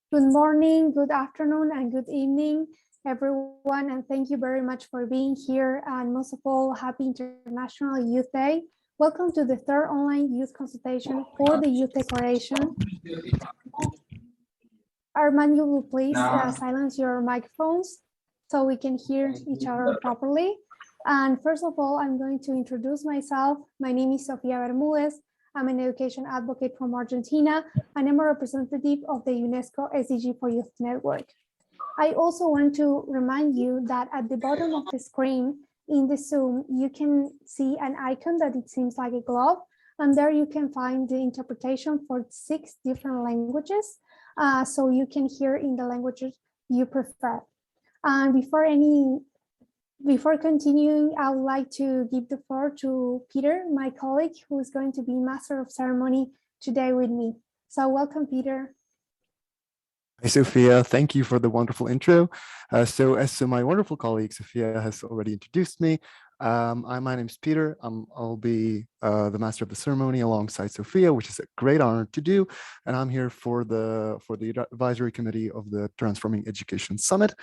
Good morning, good afternoon, and good evening, everyone. And thank you very much for being here. And most of all, happy International Youth Day. Welcome to the third online youth consultation for the Youth Declaration. Armand, you will please silence your microphones so we can hear each other properly. And first of all, I'm going to introduce myself. My name is Sofia Bermudez. I'm an education advocate from Argentina, and I'm a representative of the UNESCO SDG for Youth Network. I also want to remind you that at the bottom of the screen in the Zoom, you can see an icon that it seems like a glove, and there you can find the interpretation for 6 different languages, so you can hear in the languages you prefer. And before continuing, I would like to give the floor to Peter, my colleague, who is going to be Master of Ceremony today with me. So welcome, Peter. Hi, Sophia. Thank you for the wonderful intro. So my wonderful colleague, Sophia, has already introduced me. My name is Peter. I'll be the Master of the Ceremony alongside Sophia, which is a great honor to do. And I'm here for the advisory committee of the Transforming Education Summit.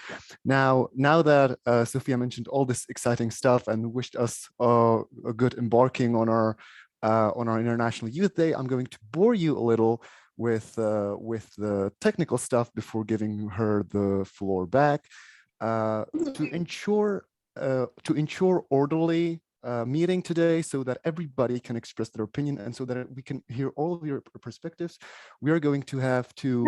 Now that Sophia mentioned all this exciting stuff and wished us a good embarking on our International Youth Day, I'm going to bore you a little with the technical stuff before giving her the floor back. To ensure orderly meeting today so that everybody can express their opinion and so that we can hear all of your perspectives, we are going to have to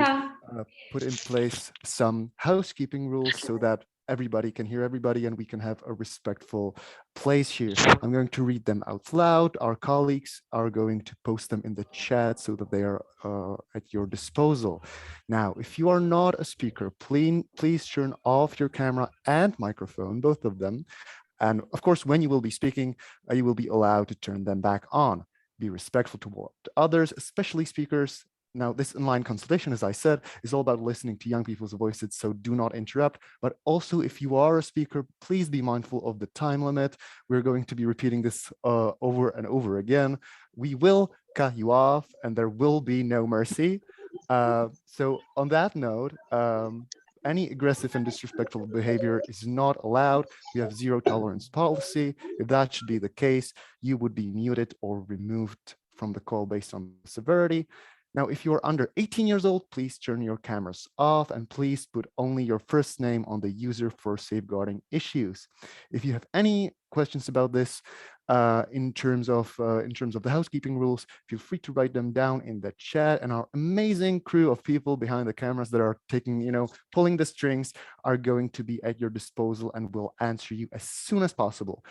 put in place some housekeeping rules so that everybody can hear everybody and we can have a respectful place here. I'm going to read them out loud. Our colleagues are going to post them in the chat so that they are at your disposal. Now, if you are not a speaker, please turn off your camera and microphone, both of them. And of course, when you will be speaking, you will be allowed to turn them back on. Be respectful toward others, especially speakers. Now, this online consultation, as I said, is all about listening to young people's voices, so do not interrupt. But also, if you are a speaker, please be mindful of the time limit. We're going to be repeating this over and over again. We will cut you off, and there will be no mercy. So on that note, any aggressive and disrespectful behavior is not allowed. We have zero tolerance policy. If that should be the case, you would be muted or removed from the call based on severity. Now, if you are under 18 years old, please turn your cameras off and please put only your first name on the user for safeguarding issues. If you have any questions about this in terms of the housekeeping rules, feel free to write them down in the chat, and our amazing crew of people behind the cameras that are pulling the strings are going to be at your disposal and will answer you as soon as possible.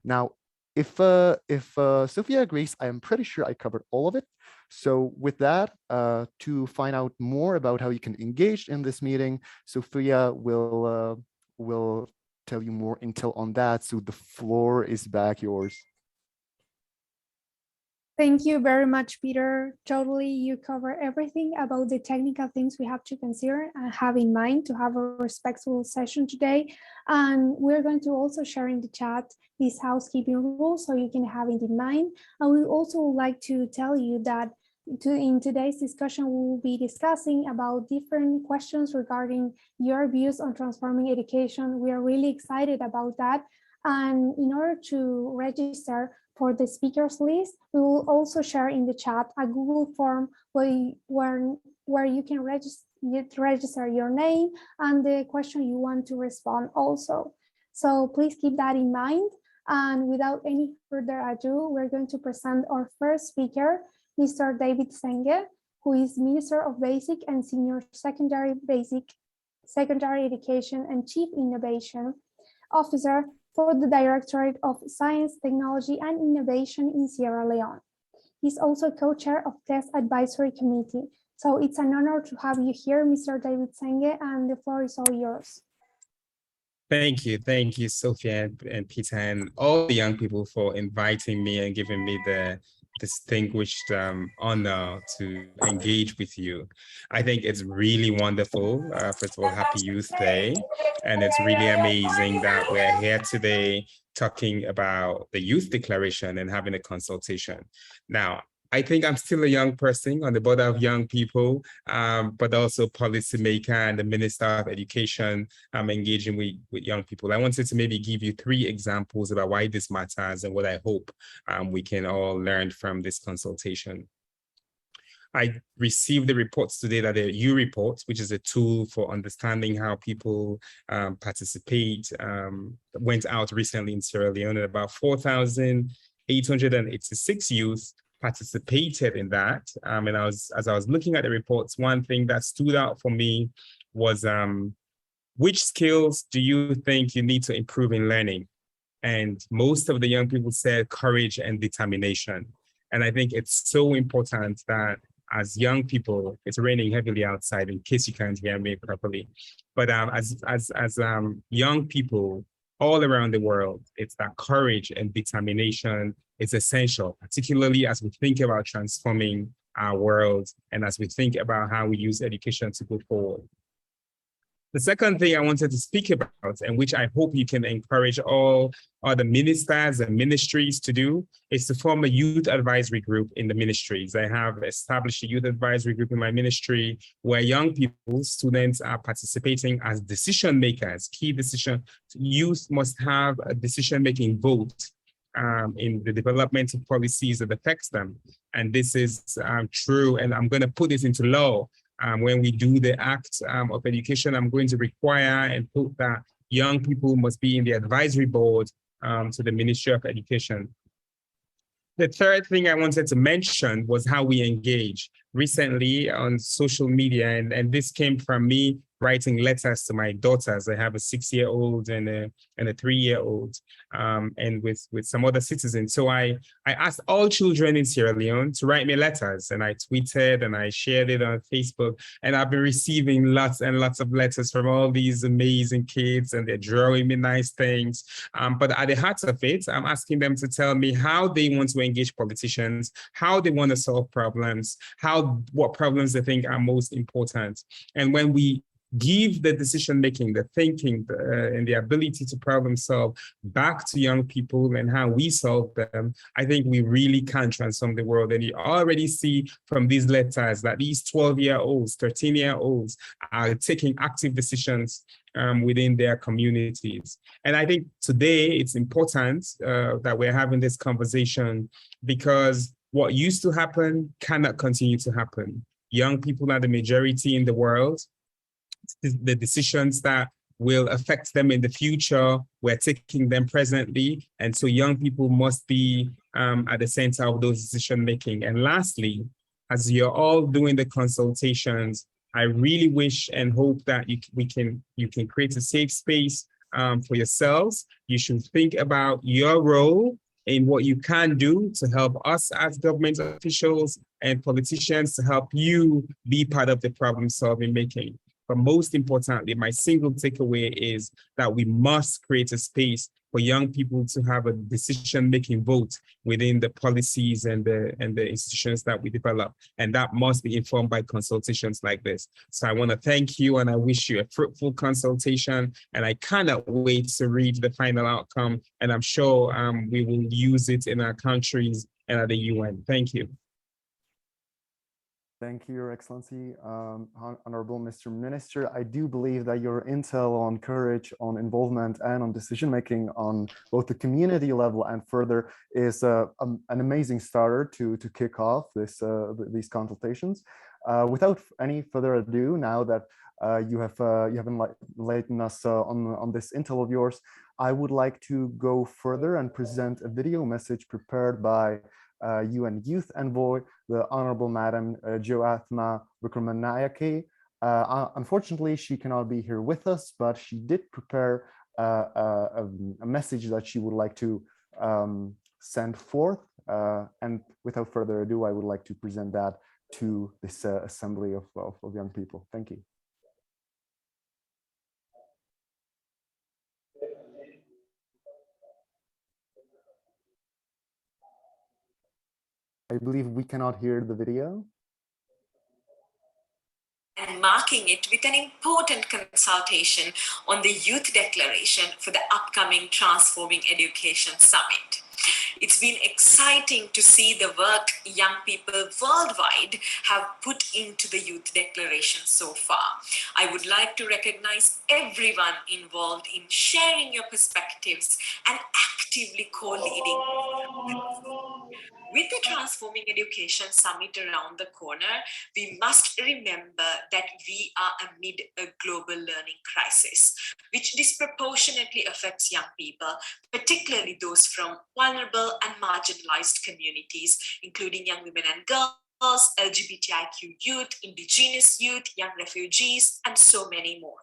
Now, if Sophia agrees, I am pretty sure I covered all of it. So with that, to find out more about how you can engage in this meeting, Sophia will tell you more intel on that. So the floor is back yours. Thank you very much, Peter. Totally, you cover everything about the technical things we have to consider and have in mind to have a respectful session today. And we're going to also share in the chat these housekeeping rules so you can have it in mind. And we also would like to tell you that in today's discussion, we will be discussing about different questions regarding your views on transforming education. We are really excited about that. And in order to register for the speakers list, we will also share in the chat a Google form where you can register your name and the question you want to respond also. So please keep that in mind. And without any further ado, we're going to present our first speaker, Mr. David Senge, who is Minister of Basic and Senior Secondary Basic Secretary Education and Chief Innovation Officer for the Directorate of Science, Technology and Innovation in Sierra Leone. He's also co-chair of TESS Advisory Committee. So it's an honor to have you here, Mr. David Senge, and the floor is all yours. Thank you, Sophia and Peter, and all the young people for inviting me and giving me the distinguished honor to engage with you. I think it's really wonderful. First of all, Happy Youth Day. And it's really amazing that we're here today talking about the Youth Declaration and having a consultation. Now, I think I'm still a young person on the board of young people, but also policymaker and the Minister of Education. I'm engaging with young people. I wanted to maybe give you 3 examples about why this matters and what I hope we can all learn from this consultation. I received the reports today that the U reports, which is a tool for understanding how people participate, went out recently in Sierra Leone, and about 4,886 youth participated in that. And as I was looking at the reports, one thing that stood out for me was which skills do you think you need to improve in learning? And most of the young people said courage and determination. And I think it's so important that as young people, it's raining heavily outside in case you can't hear me properly. But as young people all around the world, it's that courage and determination is essential, particularly as we think about transforming our world and as we think about how we use education to go forward. The second thing I wanted to speak about, and which I hope you can encourage all other ministers and ministries to do, is to form a youth advisory group in the ministries. I have established a youth advisory group in my ministry where young people, students are participating as decision makers, key decision. Youth must have a decision-making vote in the development of policies that affects them. And this is true, and I'm going to put this into law. When we do the act of education, I'm going to require and put that young people must be in the advisory board to the Ministry of Education. The third thing I wanted to mention was how we engage recently on social media. And this came from me writing letters to my daughters. I have a 6-year-old and a 3-year-old, and with some other citizens. So I asked all children in Sierra Leone to write me letters, and I tweeted and I shared it on Facebook. And I've been receiving lots and lots of letters from all these amazing kids, and they're drawing me nice things. But at the heart of it, I'm asking them to tell me how they want to engage politicians, how they want to solve problems, what problems they think are most important. And when we give the decision-making, the thinking, and the ability to problem solve back to young people and how we solve them, I think we really can transform the world. And you already see from these letters that these 12-year-olds, 13-year-olds are taking active decisions within their communities. And I think today it's important that we're having this conversation because what used to happen cannot continue to happen. Young people are the majority in the world. The decisions that will affect them in the future, we're taking them presently. And so young people must be at the center of those decision making. And lastly, as you're all doing the consultations, I really wish and hope that you can create a safe space for yourselves. You should think about your role in what you can do to help us as government officials and politicians to help you be part of the problem solving making. But most importantly, my single takeaway is that we must create a space for young people to have a decision-making vote within the policies and the institutions that we develop. And that must be informed by consultations like this. So I want to thank you and I wish you a fruitful consultation. And I cannot wait to read the final outcome. And I'm sure we will use it in our countries and at the UN. Thank you. Thank you, Your Excellency. Honorable Mr. Minister, I do believe that your intel on courage, on involvement, and on decision-making on both the community level and further is an amazing starter to kick off these consultations. Without any further ado, now that you have enlightened us on this intel of yours, I would like to go further and present a video message prepared by UN Youth Envoy, the Honorable Madam Joathma Wickramanayake, Unfortunately, she cannot be here with us, but she did prepare a message that she would like to send forth. And without further ado, I would like to present that to this assembly of young people. Thank you. I believe we cannot hear the video. And marking it with an important consultation on the Youth Declaration for the upcoming Transforming Education Summit. It's been exciting to see the work young people worldwide have put into the Youth Declaration so far. I would like to recognize everyone involved in sharing your perspectives and actively co-leading. With the Transforming Education Summit around the corner, we must remember that we are amid a global learning crisis, which disproportionately affects young people, particularly those from vulnerable and marginalized communities, including young women and girls, LGBTIQ youth, indigenous youth, young refugees, and so many more.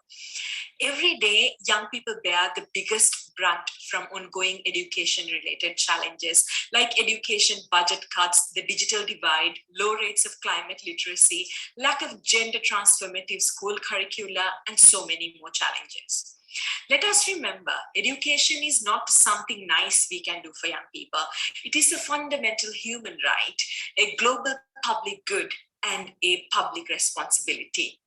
Every day, young people bear the biggest brunt from ongoing education-related challenges like education budget cuts, the digital divide, low rates of climate literacy, lack of gender transformative school curricula, and so many more challenges. Let us remember, education is not something nice we can do for young people. It is a fundamental human right, a global public good, and a public responsibility.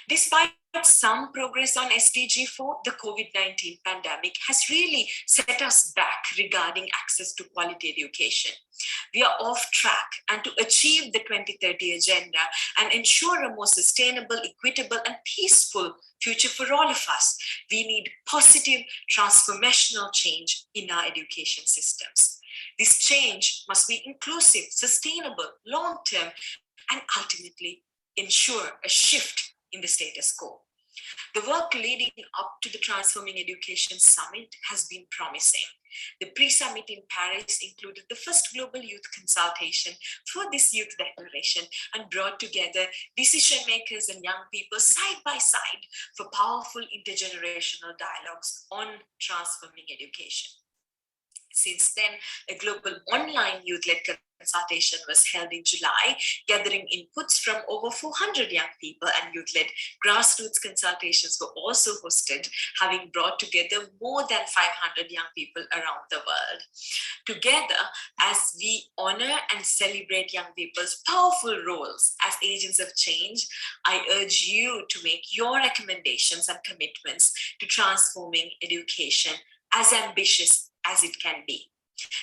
Despite some progress on SDG 4, the COVID-19 pandemic has really set us back regarding access to quality education. We are off track, and to achieve the 2030 agenda and ensure a more sustainable, equitable, and peaceful future for all of us, we need positive, transformational change in our education systems. This change must be inclusive, sustainable, long-term, and ultimately ensure a shift in the status quo. The work leading up to the Transforming Education Summit has been promising. The pre-summit in Paris included the first global youth consultation for this youth declaration and brought together decision makers and young people side by side for powerful intergenerational dialogues on transforming education. Since then, a global online youth-led consultation was held in July, gathering inputs from over 400 young people, and youth-led grassroots consultations were also hosted, having brought together more than 500 young people around the world. Together, as we honor and celebrate young people's powerful roles as agents of change, I urge you to make your recommendations and commitments to transforming education as ambitious as it can be.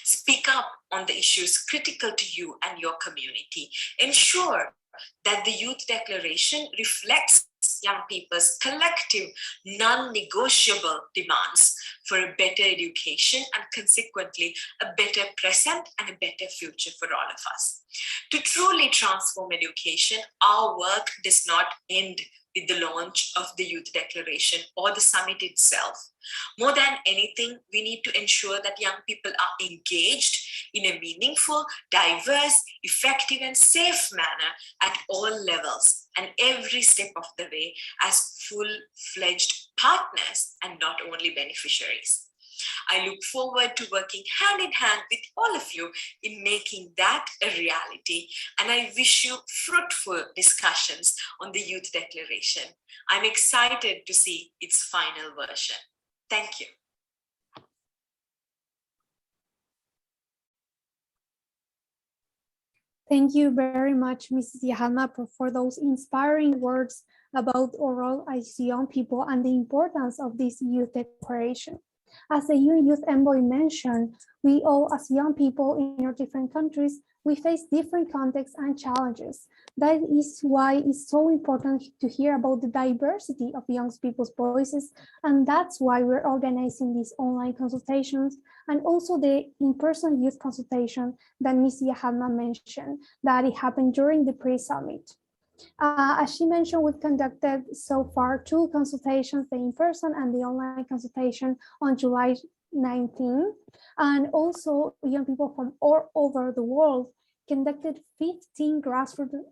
Speak up on the issues critical to you and your community. Ensure that the Youth Declaration reflects young people's collective, non-negotiable demands for a better education and consequently a better present and a better future for all of us. To truly transform education, our work does not end with the launch of the Youth Declaration or the summit itself. More than anything, we need to ensure that young people are engaged in a meaningful, diverse, effective, and safe manner at all levels and every step of the way as full-fledged partners and not only beneficiaries. I look forward to working hand in hand with all of you in making that a reality, and I wish you fruitful discussions on the Youth Declaration. I'm excited to see its final version. Thank you. Thank you very much, Mrs. Yahalma, for those inspiring words about our role as young people and the importance of this Youth Declaration. As the UN Youth Envoy mentioned, we all as young people in our different countries, we face different contexts and challenges. That is why it's so important to hear about the diversity of young people's voices, and that's why we're organizing these online consultations and also the in-person youth consultation that Ms. Yahalma mentioned, that it happened during the pre-summit. As she mentioned, we've conducted so far 2 consultations, the in-person and the online consultation on July 19. And also young people from all over the world conducted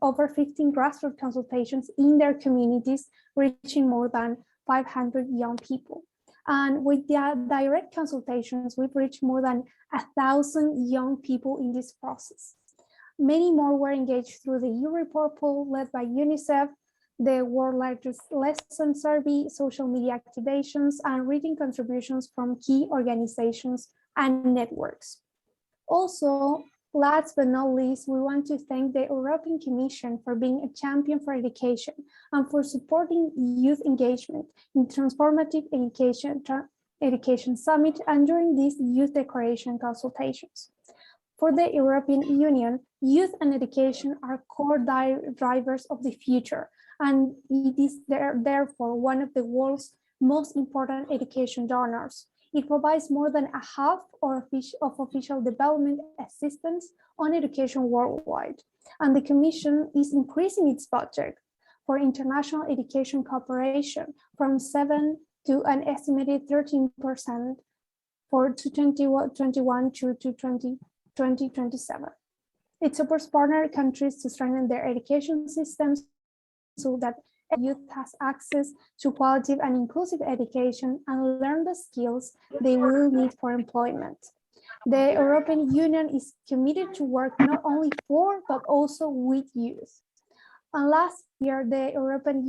over 15 grassroots consultations in their communities, reaching more than 500 young people. And with the direct consultations, we've reached more than 1,000 young people in this process. Many more were engaged through the U-Report poll led by UNICEF, the world's largest lesson survey, social media activations, and reading contributions from key organizations and networks. Also, last but not least, we want to thank the European Commission for being a champion for education and for supporting youth engagement in Transformative Education Summit and during these Youth Declaration consultations. For the European Union, youth and education are core drivers of the future, and it is therefore one of the world's most important education donors. It provides more than a half of official development assistance on education worldwide, and the Commission is increasing its budget for international education cooperation from 7% to an estimated 13% for 2021 to 2027. It supports partner countries to strengthen their education systems so that youth has access to quality and inclusive education and learn the skills they will need for employment. The European Union is committed to work not only for, but also with youth. And last year, the European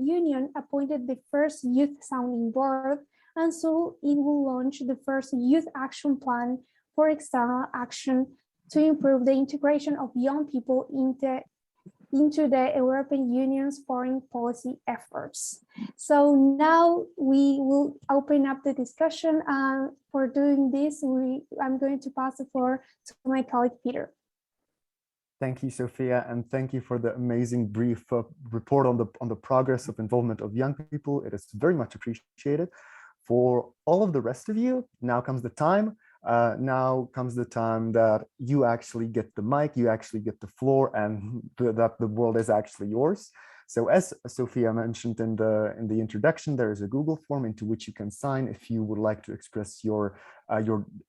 Union appointed the first youth sounding board, and so it will launch the first youth action plan for external action to improve the integration of young people into the European Union's foreign policy efforts. So now we will open up the discussion, and for doing this, I'm going to pass the floor to my colleague, Peter. Thank you, Sophia, and thank you for the amazing brief report on the progress of involvement of young people. It is very much appreciated. For all of the rest of you, now comes the time. That you actually get the mic, you actually get the floor, and that the world is actually yours. So as Sophia mentioned in the introduction, there is a Google form into which you can sign if you would like to express your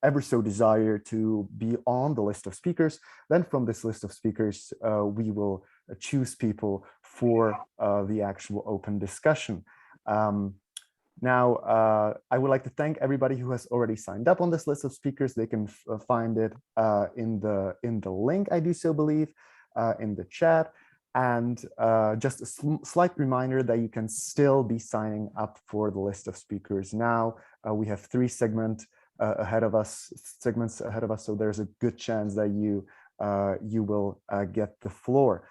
ever so desire to be on the list of speakers. Then from this list of speakers, we will choose people for the actual open discussion. Now, I would like to thank everybody who has already signed up on this list of speakers. They can find it in the link, I do so believe, in the chat. And just a slight reminder that you can still be signing up for the list of speakers now. We have 3 segments ahead of us, so there's a good chance that you will get the floor.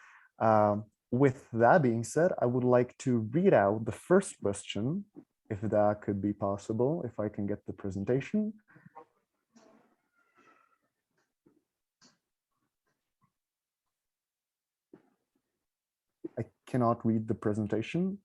With that being said, I would like to read out the first question, if that could be possible, if I can get the presentation. I cannot read the presentation.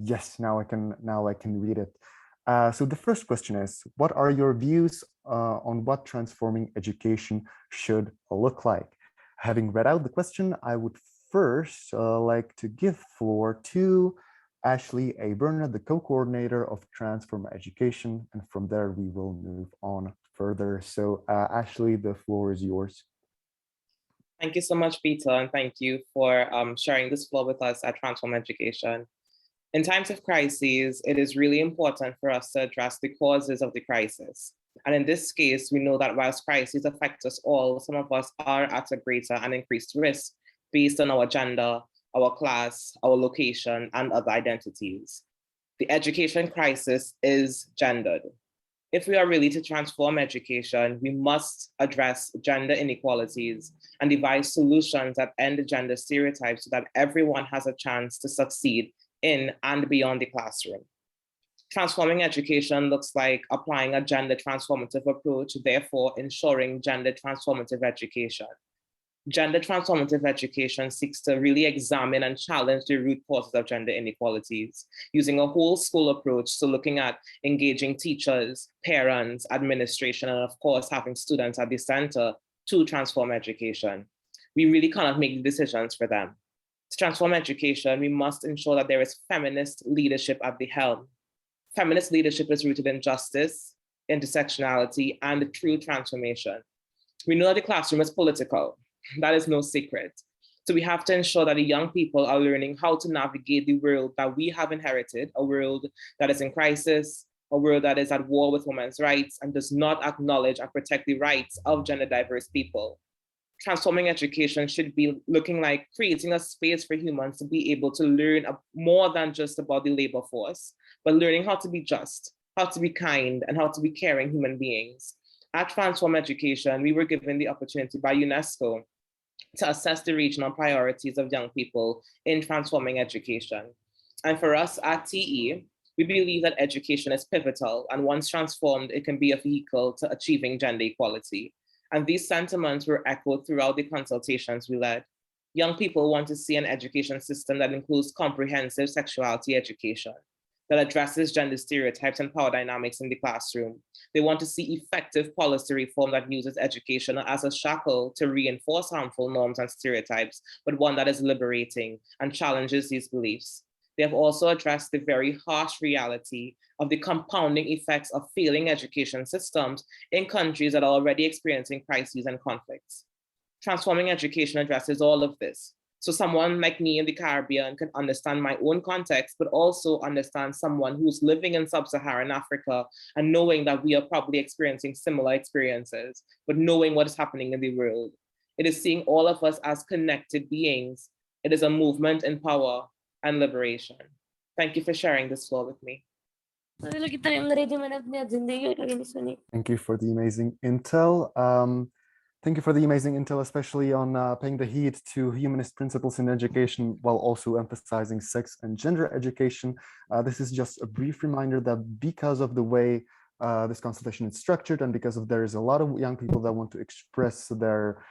Yes, now I can read it. So the first question is, what are your views on what transforming education should look like? Having read out the question, I would first like to give floor to Ashley A. Burnett, the co-coordinator of Transform Education, and from there we will move on further. So Ashley, the floor is yours. Thank you so much, Peter, and thank you for sharing this floor with us at Transform Education. In times of crises, it is really important for us to address the causes of the crisis. And in this case, we know that whilst crises affect us all, some of us are at a greater and increased risk based on our gender, our class, our location, and other identities. The education crisis is gendered. If we are really to transform education, we must address gender inequalities and devise solutions that end gender stereotypes so that everyone has a chance to succeed in and beyond the classroom. Transforming education looks like applying a gender transformative approach, therefore ensuring gender transformative education. Gender transformative education seeks to really examine and challenge the root causes of gender inequalities, using a whole school approach, so looking at engaging teachers, parents, administration, and of course, having students at the center to transform education. We really cannot make the decisions for them. To transform education, we must ensure that there is feminist leadership at the helm. Feminist leadership is rooted in justice, intersectionality, and true transformation. We know that the classroom is political. That is no secret. So we have to ensure that the young people are learning how to navigate the world that we have inherited, a world that is in crisis, a world that is at war with women's rights and does not acknowledge and protect the rights of gender diverse people. Transforming education should be looking like creating a space for humans to be able to learn more than just about the labor force, but learning how to be just, how to be kind, and how to be caring human beings. At Transform Education, we were given the opportunity by UNESCO to assess the regional priorities of young people in transforming education. And for us at TE, we believe that education is pivotal, and once transformed, it can be a vehicle to achieving gender equality. And these sentiments were echoed throughout the consultations we led. Young people want to see an education system that includes comprehensive sexuality education, that addresses gender stereotypes and power dynamics in the classroom. They want to see effective policy reform that uses education as a shackle to reinforce harmful norms and stereotypes, but one that is liberating and challenges these beliefs. They have also addressed the very harsh reality of the compounding effects of failing education systems in countries that are already experiencing crises and conflicts. Transforming education addresses all of this. So someone like me in the Caribbean can understand my own context, but also understand someone who's living in sub-Saharan Africa and knowing that we are probably experiencing similar experiences, but knowing what is happening in the world. It is seeing all of us as connected beings. It is a movement in power and liberation. Thank you for sharing this floor with me. Thank you for the amazing intel. Thank you for the amazing intel, especially on paying the heed to humanist principles in education while also emphasizing sex and gender education. This is just a brief reminder that because of the way this consultation is structured and because there is a lot of young people that want to express their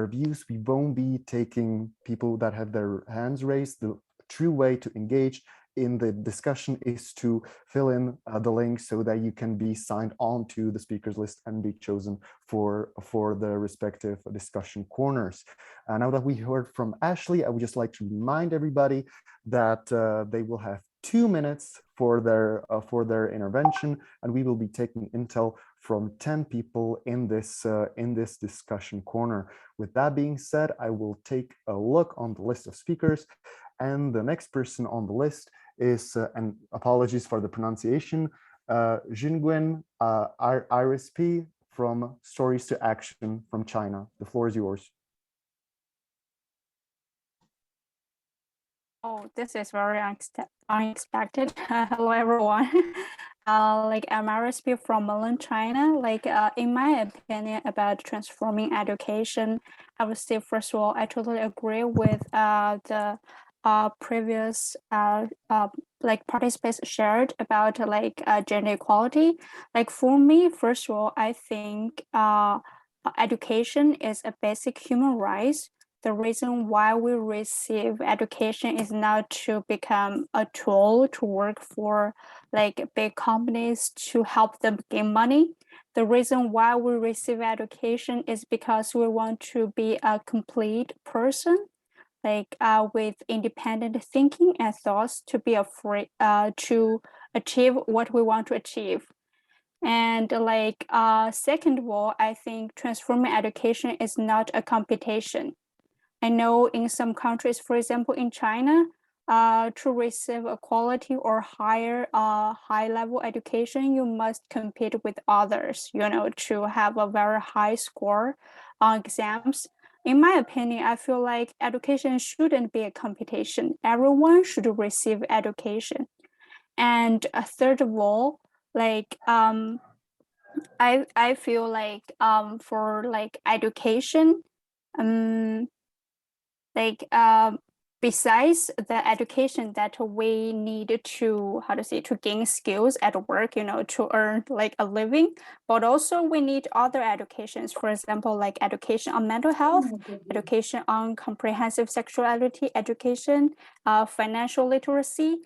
views, we won't be taking people that have their hands raised. The true way to engage in the discussion is to fill in the link so that you can be signed on to the speakers list and be chosen for the respective discussion corners. Now that we heard from Ashley, I would just like to remind everybody that they will have 2 minutes for their intervention, and we will be taking intel from 10 people in this discussion corner. With that being said, I will take a look on the list of speakers, and the next person on the list is, and apologies for the pronunciation, Jingwen Iris P from Stories to Action from China. The floor is yours. Oh, this is very unexpected. Hello, everyone. I'm Iris P from Mainland China. In my opinion about transforming education, I would say, first of all, I totally agree with the previous participants shared about gender equality. For me, first of all, I think education is a basic human right. The reason why we receive education is not to become a tool to work for big companies to help them gain money. The reason why we receive education is because we want to be a complete person, with independent thinking and thoughts to be free to achieve what we want to achieve. And second of all, I think transforming education is not a competition. I know in some countries, for example, in China, to receive a quality or higher high-level education, you must compete with others, to have a very high score on exams. In my opinion, I feel like education shouldn't be a competition. Everyone should receive education. And third of all, I feel for education, besides the education that we need to, to gain skills at work, to earn like a living, but also we need other educations, for example, like education on mental health, education on comprehensive sexuality education, financial literacy,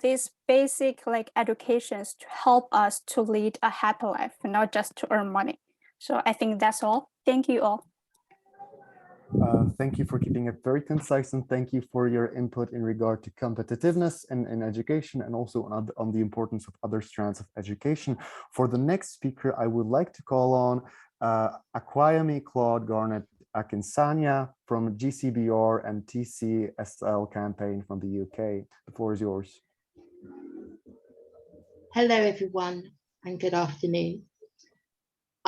these basic like educations to help us to lead a happy life, not just to earn money. So I think that's all. Thank you all. Thank you for keeping it very concise, and thank you for your input in regard to competitiveness in education, and also on the importance of other strands of education. For the next speaker, I would like to call on Akwayami Claude Garnett Akinsanya from GCBR and TCSL campaign from the UK. The floor is yours. Hello, everyone, and good afternoon.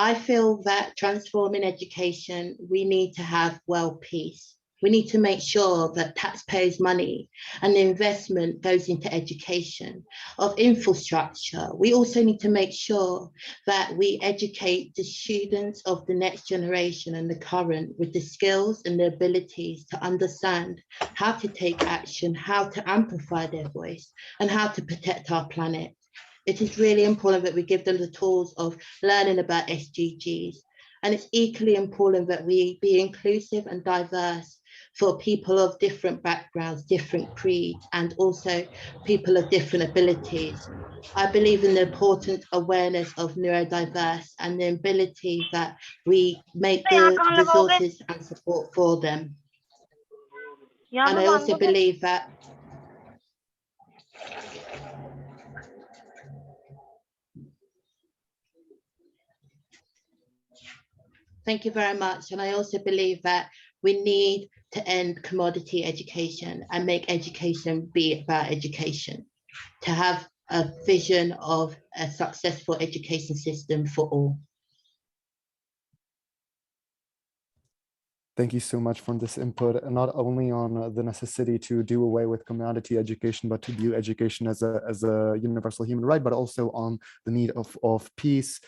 I feel that transforming education, we need to have world peace. We need to make sure that taxpayers' money and the investment goes into education of infrastructure. We also need to make sure that we educate the students of the next generation and the current with the skills and the abilities to understand how to take action, how to amplify their voice, and how to protect our planet. It is really important that we give them the tools of learning about SDGs. And it's equally important that we be inclusive and diverse for people of different backgrounds, different creeds, and also people of different abilities. I believe in the important awareness of neurodiverse and the ability that we make the resources and support for them. And I also believe that Thank you very much. And I also believe that we need to end commodity education and make education be about education, to have a vision of a successful education system for all. Thank you so much for this input, not only on the necessity to do away with commodity education, but to view education as a universal human right, but also on the need of peace,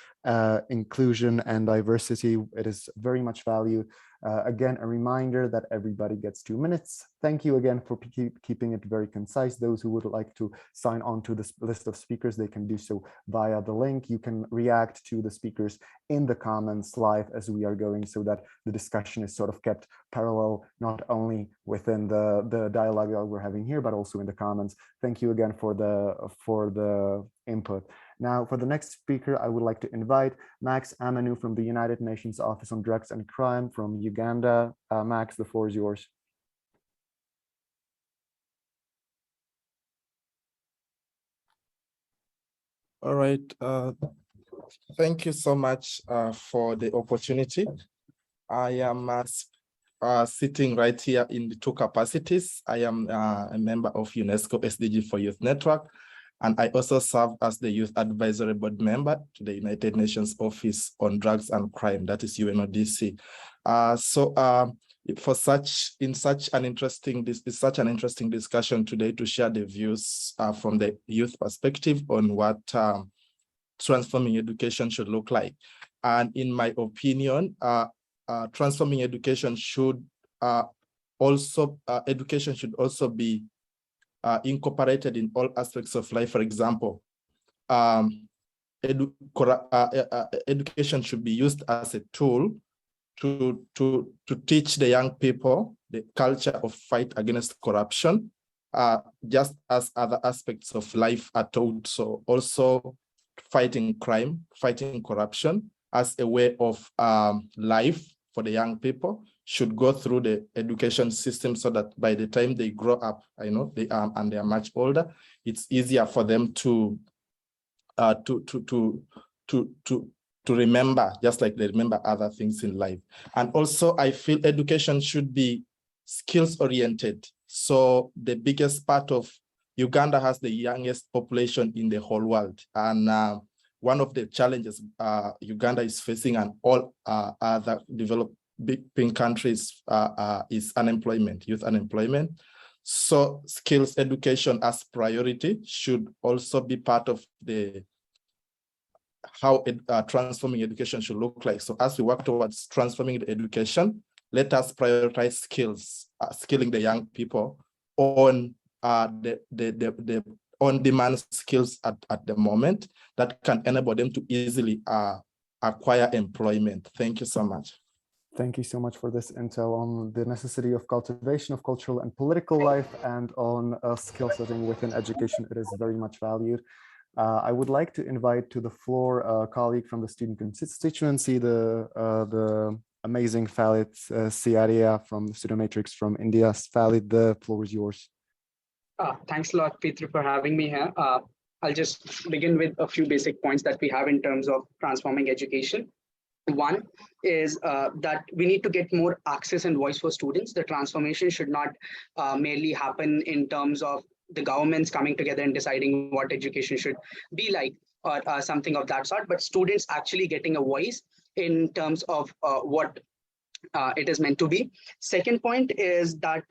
inclusion, and diversity. It is very much valued. Again, a reminder that everybody gets 2 minutes. Thank you again for keeping it very concise. Those who would like to sign on to this list of speakers, they can do so via the link. You can react to the speakers in the comments live as we are going, so that the discussion is sort of kept parallel, not only within the dialogue that we're having here, but also in the comments. Thank you again for the input. Now, for the next speaker, I would like to invite Max Amanu from the United Nations Office on Drugs and Crime from Uganda. Max, the floor is yours. All right. Thank you so much for the opportunity. I am sitting right here in the 2 capacities. I am a member of UNESCO SDG for Youth Network, and I also serve as the Youth Advisory Board member to the United Nations Office on Drugs and Crime, that is UNODC. For such an interesting discussion today to share the views from the youth perspective on what transforming education should look like. And in my opinion, transforming education should also be incorporated in all aspects of life. For example, education should be used as a tool to teach the young people the culture of fight against corruption, just as other aspects of life are taught. So also fighting crime, fighting corruption as a way of life for the young people should go through the education system, so that by the time they grow up, they are much older, it's easier for them to remember, just like they remember other things in life. And also, I feel education should be skills-oriented. So the biggest part of Uganda has the youngest population in the whole world. And one of the challenges Uganda is facing, and all other developing countries, is unemployment, youth unemployment. So skills education as priority should also be part of how transforming education should look like. So as we work towards transforming the education, let us prioritize skills, skilling the young people own the on-demand skills at the moment that can enable them to easily acquire employment. Thank you so much. Thank you so much for this intel on the necessity of cultivation of cultural and political life and on skill setting within education. It is very much valued. I would like to invite to the floor a colleague from the student constituency, the amazing Khalid Siaria from the Student Matrix from India. Khalid, the floor is yours. Thanks a lot, Peter, for having me here. I'll just begin with a few basic points that we have in terms of transforming education. One is that we need to get more access and voice for students. The transformation should not merely happen in terms of the governments coming together and deciding what education should be like or something of that sort, but students actually getting a voice in terms of what it is meant to be. Second point is that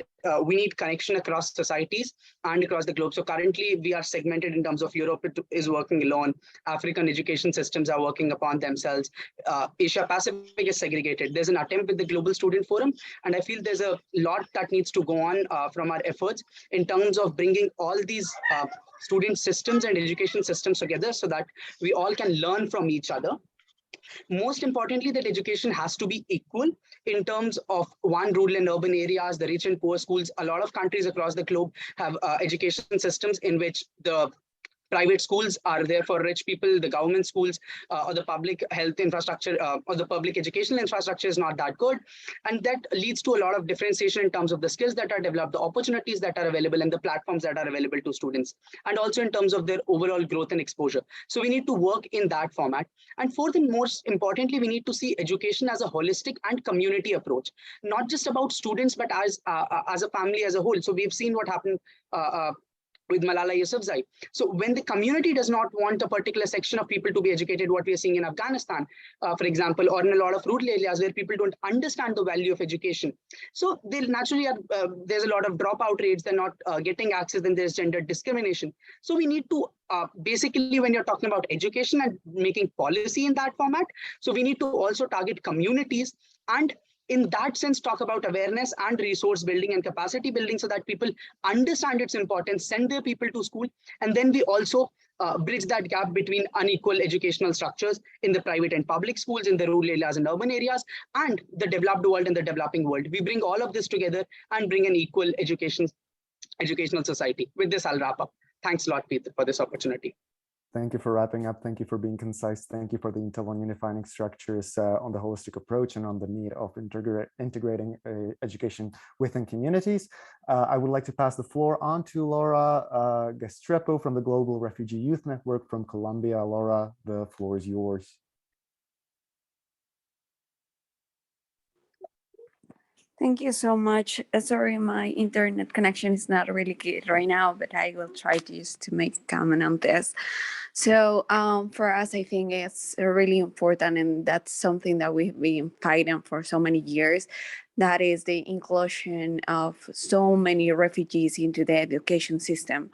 we need connection across societies and across the globe. So currently we are segmented in terms of Europe is working alone. African education systems are working upon themselves. Asia Pacific is segregated. There's an attempt with the Global Student Forum, and I feel there's a lot that needs to go on from our efforts in terms of bringing all these student systems and education systems together so that we all can learn from each other. Most importantly, that education has to be equal in terms of rural and urban areas, the rich and poor schools. A lot of countries across the globe have education systems in which the private schools are there for rich people, the government schools or the public health infrastructure or the public educational infrastructure is not that good. And that leads to a lot of differentiation in terms of the skills that are developed, the opportunities that are available and the platforms that are available to students, and also in terms of their overall growth and exposure. So we need to work in that format. And fourth and most importantly, we need to see education as a holistic and community approach, not just about students, but as a family as a whole. So we've seen what happened with Malala Yousafzai. So when the community does not want a particular section of people to be educated, what we are seeing in Afghanistan, for example, or in a lot of rural areas where people don't understand the value of education. So they'll naturally, there's a lot of dropout rates, they're not getting access, then there's gender discrimination. So we need to basically, when you're talking about education and making policy in that format, so we need to also target communities and in that sense, talk about awareness and resource building and capacity building so that people understand its importance, send their people to school. And then we also bridge that gap between unequal educational structures in the private and public schools, in the rural areas and urban areas, and the developed world and the developing world. We bring all of this together and bring an equal educational society. With this, I'll wrap up. Thanks a lot, Peter, for this opportunity. Thank you for wrapping up. Thank you for being concise. Thank you for the intel on unifying structures on the holistic approach and on the need of integrating education within communities. I would like to pass the floor on to Laura Gestrepo from the Global Refugee Youth Network from Colombia. Laura, the floor is yours. Thank you so much. Sorry, my internet connection is not really good right now, but I will try to make a comment on this. So for us, I think it's really important, and that's something that we've been fighting for so many years. That is the inclusion of so many refugees into the education system.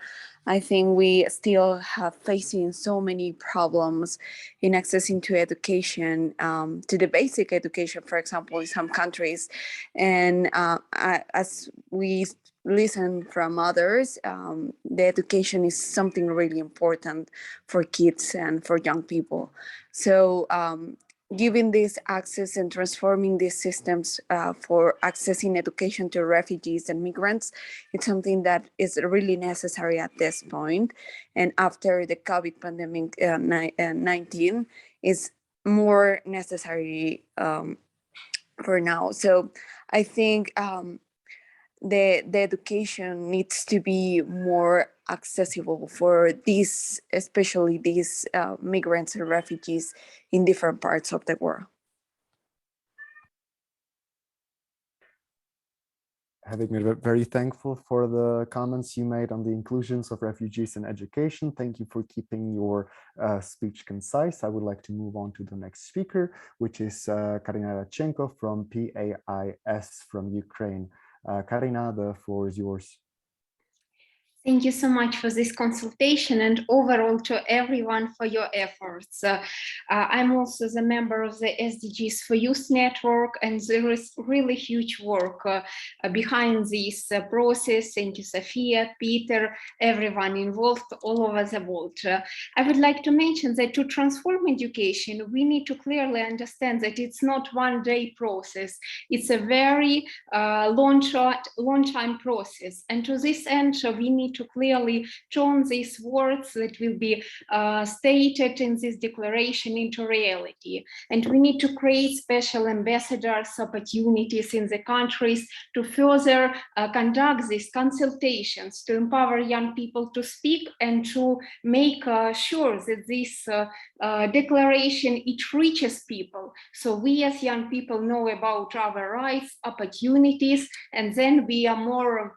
I think we still have facing so many problems in accessing to education, to the basic education, for example, in some countries. And as we listen from others, the education is something really important for kids and for young people. So giving this access and transforming these systems for accessing education to refugees and migrants, it's something that is really necessary at this point. And after the COVID pandemic 19 is more necessary for now. So I think the education needs to be more accessible for these, especially these migrants and refugees in different parts of the world. Having been very thankful for the comments you made on the inclusions of refugees in education. Thank you for keeping your speech concise. I would like to move on to the next speaker, which is Karina Radchenko from PAIS from Ukraine. Karina, the floor is yours. Thank you so much for this consultation and overall to everyone for your efforts. I'm also the member of the SDGs for Youth Network, and there is really huge work behind this process. Thank you, Sophia, Peter, everyone involved all over the world. I would like to mention that to transform education, we need to clearly understand that it's not one-day process. It's a very long-time process. And to this end, we need to clearly turn these words that will be stated in this declaration into reality. And we need to create special ambassadors, opportunities in the countries to further conduct these consultations, to empower young people to speak and to make sure that this declaration, it reaches people. So we as young people know about our rights, opportunities, and then we are more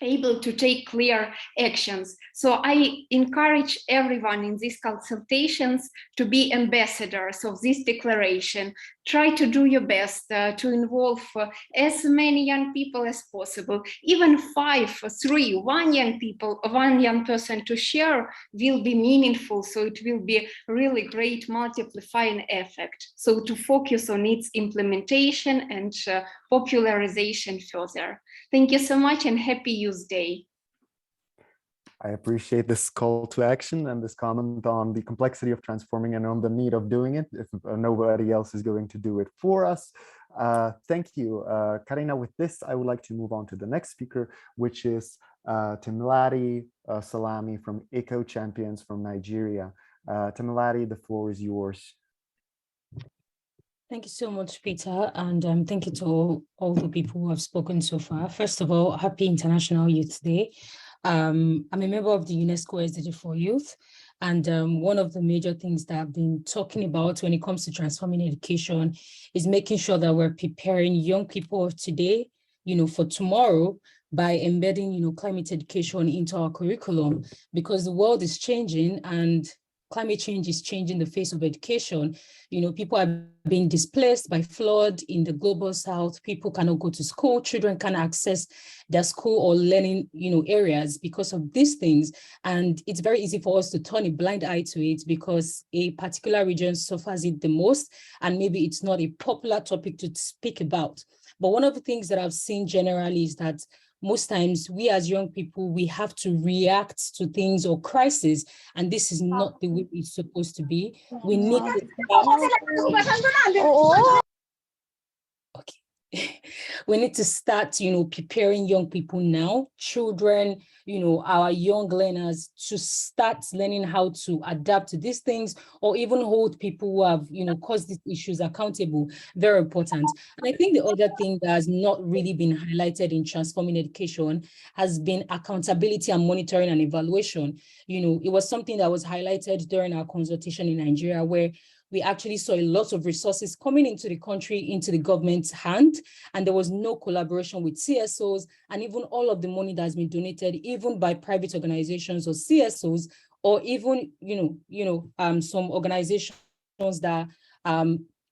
able to take clear actions. So I encourage everyone in these consultations to be ambassadors of this declaration. Try to do your best to involve as many young people as possible. Even 5, 3, one young person to share will be meaningful. So it will be really great multiplying effect. So to focus on its implementation and popularization further. Thank you so much and happy Youth Day. I appreciate this call to action and this comment on the complexity of transforming and on the need of doing it if nobody else is going to do it for us. Thank you, Karina. With this, I would like to move on to the next speaker, which is Temilade Salami from Eco Champions from Nigeria. Temilade, the floor is yours. Thank you so much, Peter, and thank you to all the people who have spoken so far. First of all, happy International Youth Day. I'm a member of the UNESCO SDG for Youth, and one of the major things that I've been talking about when it comes to transforming education is making sure that we're preparing young people of today, for tomorrow by embedding, climate education into our curriculum, because the world is changing and climate change is changing the face of education. People are being displaced by flood in the global south. People cannot go to school. Children can't access their school or learning, areas because of these things. And it's very easy for us to turn a blind eye to it because a particular region suffers it the most. And maybe it's not a popular topic to speak about. But one of the things that I've seen generally is that most times we as young people, we have to react to things or crises, and this is not the way it's supposed to be. We need to we need to start, preparing young people now, children, our young learners, to start learning how to adapt to these things, or even hold people who have, caused these issues accountable. Very important. And I think the other thing that has not really been highlighted in transforming education has been accountability and monitoring and evaluation. It was something that was highlighted during our consultation in Nigeria, where we actually saw a lot of resources coming into the country, into the government's hand, and there was no collaboration with CSOs, and even all of the money that has been donated, even by private organizations or CSOs, or even, some organizations that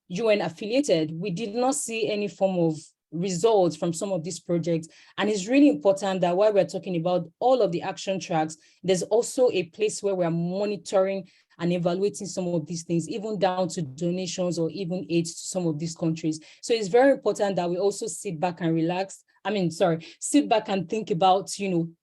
UN affiliated, we did not see any form of results from some of these projects. And it's really important that while we're talking about all of the action tracks, there's also a place where we're monitoring and evaluating some of these things, even down to donations or even aid to some of these countries. So it's very important that we also sit back and sit back and think about,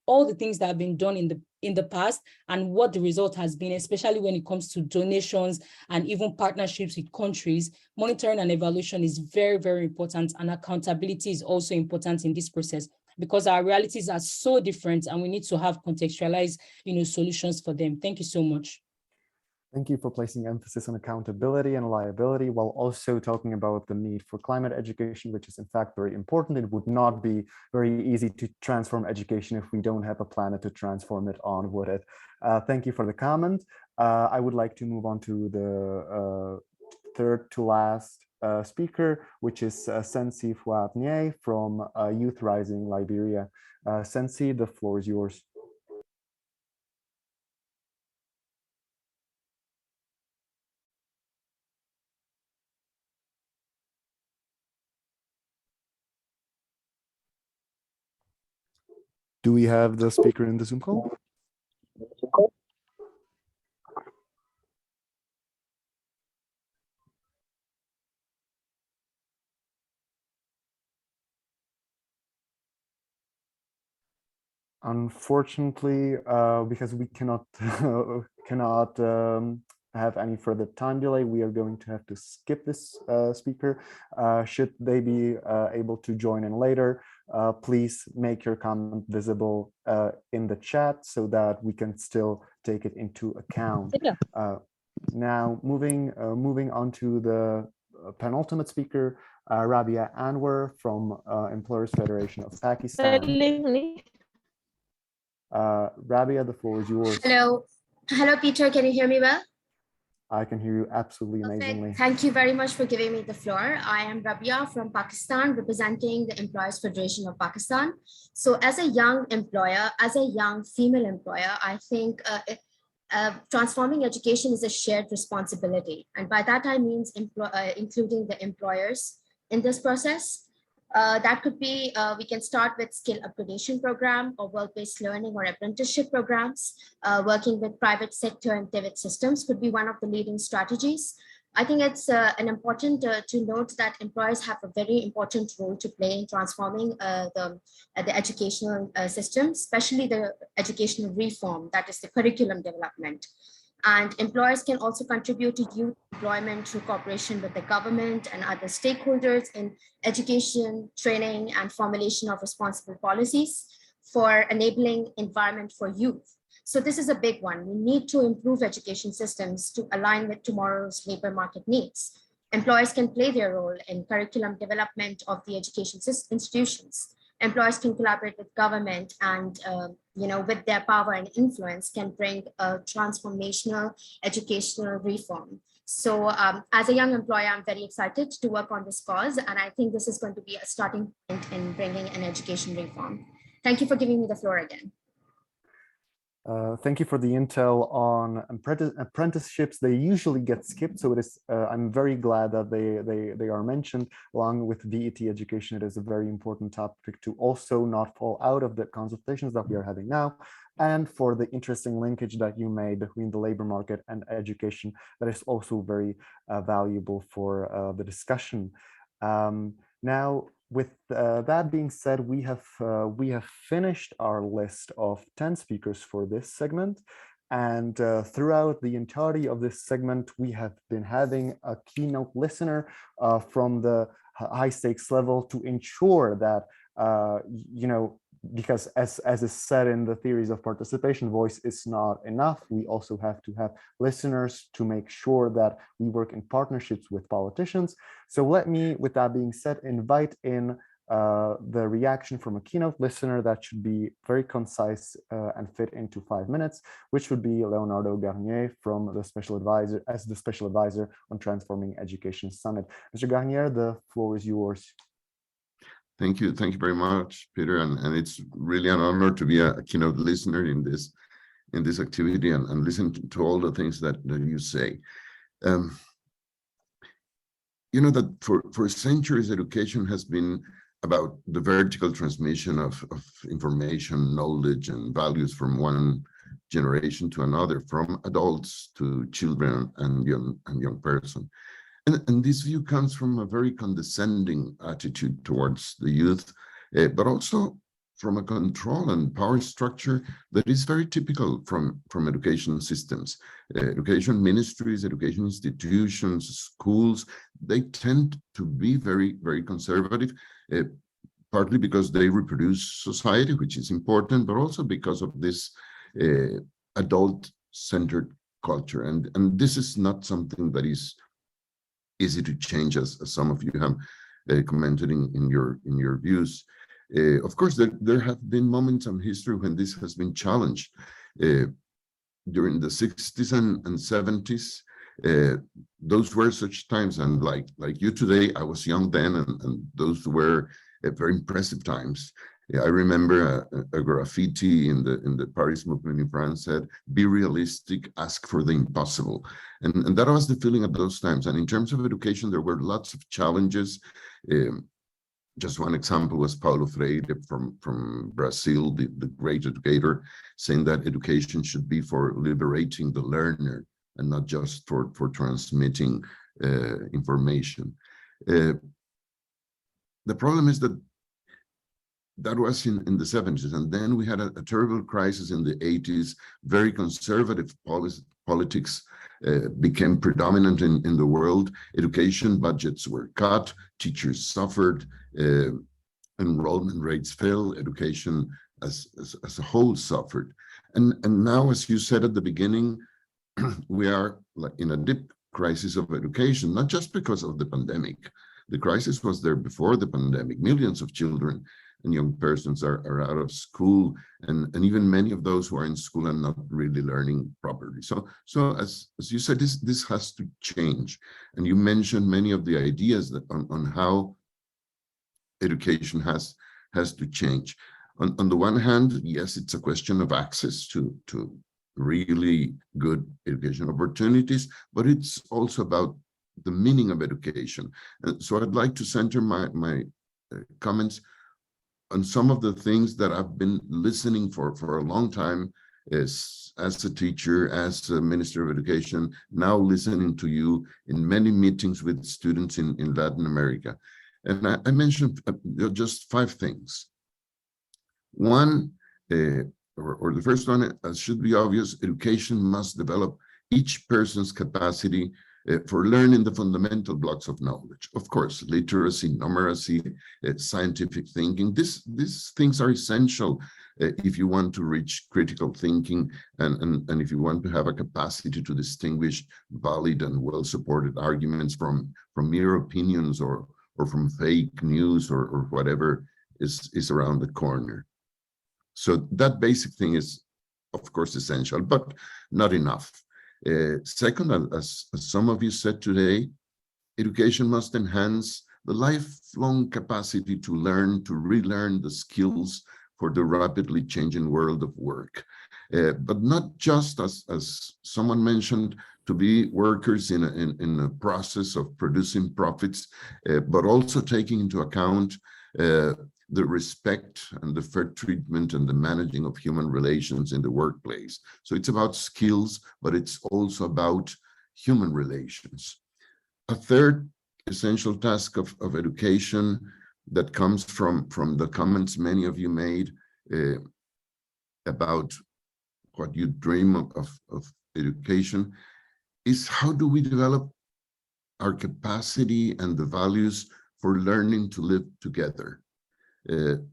all the things that have been done in the past and what the result has been, especially when it comes to donations and even partnerships with countries. Monitoring and evaluation is very, very important, and accountability is also important in this process, because our realities are so different and we need to have contextualized, solutions for them. Thank you so much. Thank you for placing emphasis on accountability and liability while also talking about the need for climate education, which is in fact very important. It would not be very easy to transform education if we don't have a planet to transform it on, would it? Thank you for the comment. I would like to move on to the third to last speaker, which is Sensi Fuad from Youth Rising Liberia. Sensi, the floor is yours. Do we have the speaker in the Zoom call? Unfortunately, because we cannot have any further time delay, we are going to have to skip this speaker. Should they be able to join in later, please make your comment visible in the chat so that we can still take it into account. Now, moving on to the penultimate speaker, Rabia Anwar from Employers Federation of Pakistan. Rabia, the floor is yours. Hello, Peter. Can you hear me well? I can hear you absolutely amazingly. Thank you very much for giving me the floor. I am Rabia from Pakistan, representing the Employers Federation of Pakistan. So as a young employer, as a young female employer, I think transforming education is a shared responsibility. And by that, I mean including the employers in this process. That could be, we can start with skill upgradation program or work-based learning or apprenticeship programs. Working with private sector and private systems could be one of the leading strategies. I think it's an important to note that employers have a very important role to play in transforming the educational system, especially the educational reform, that is the curriculum development. And employers can also contribute to youth employment through cooperation with the government and other stakeholders in education, training, and formulation of responsible policies for enabling environment for youth. So this is a big one. We need to improve education systems to align with tomorrow's labor market needs. Employers can play their role in curriculum development of the education institutions. Employers can collaborate with government and, with their power and influence can bring a transformational educational reform. So as a young employer, I'm very excited to work on this cause. And I think this is going to be a starting point in bringing an education reform. Thank you for giving me the floor again. Thank you for the intel on apprenticeships. They usually get skipped, so it is. I'm very glad that they are mentioned along with VET education. It is a very important topic to also not fall out of the consultations that we are having now, and for the interesting linkage that you made between the labor market and education. That is also very valuable for the discussion. Now, with that being said, we have finished our list of 10 speakers for this segment, and throughout the entirety of this segment, we have been having a keynote listener from the high stakes level to ensure that because as is said in the theories of participation, voice is not enough. We also have to have listeners to make sure that we work in partnerships with politicians. So let me, with that being said, invite in the reaction from a keynote listener that should be very concise and fit into 5 minutes, which would be Leonardo Garnier from the special advisor on Transforming Education Summit. Mr. Garnier, the floor is yours. Thank you very much, Peter, and it's really an honor to be a keynote listener in this activity and listen to all the things that you say. That for centuries, education has been about the vertical transmission of information, knowledge, and values from one generation to another, from adults to children and young person. And this view comes from a very condescending attitude towards the youth, but also from a control and power structure that is very typical from education systems. Education ministries, education institutions, schools, they tend to be very, very conservative, partly because they reproduce society, which is important, but also because of this adult-centered culture. And this is not something that is easy to change, as some of you have commented in your views. Of course, there have been moments in history when this has been challenged. During the 60s and 70s, those were such times, and like you today, I was young then, and those were very impressive times. I remember a graffiti in the Paris movement in France said, "Be realistic, ask for the impossible." And that was the feeling at those times. And in terms of education, there were lots of challenges. Just one example was Paulo Freire from Brazil, the great educator, saying that education should be for liberating the learner and not just for transmitting information. The problem is that was in the 70s, and then we had a terrible crisis in the 80s. Very conservative politics became predominant in the world. Education budgets were cut, teachers suffered, enrollment rates fell, education as a whole suffered. And now, as you said at the beginning, we are like in a deep crisis of education, not just because of the pandemic. The crisis was there before the pandemic. Millions of children and young persons are out of school, and even many of those who are in school are not really learning properly. So as you said, this has to change. And you mentioned many of the ideas that on how education has to change. On the one hand, yes, it's a question of access to really good education opportunities, but it's also about the meaning of education. So I'd like to center my comments on some of the things that I've been listening for a long time as a teacher, as a Minister of Education, now listening to you in many meetings with students in Latin America. And I mentioned just 5 things. One, or the first one, should be obvious, education must develop each person's capacity for learning the fundamental blocks of knowledge. Of course, literacy, numeracy, scientific thinking, these things are essential if you want to reach critical thinking and if you want to have a capacity to distinguish valid and well-supported arguments from mere opinions or from fake news or whatever is around the corner. So that basic thing is, of course, essential, but not enough. Second, as some of you said today, education must enhance the lifelong capacity to learn, to relearn the skills for the rapidly changing world of work. But not just, as someone mentioned, to be workers in a process of producing profits, but also taking into account the respect and the fair treatment and the managing of human relations in the workplace. So it's about skills, but it's also about human relations. A third essential task of education that comes from the comments many of you made about what you dream of education is how do we develop our capacity and the values for learning to live together.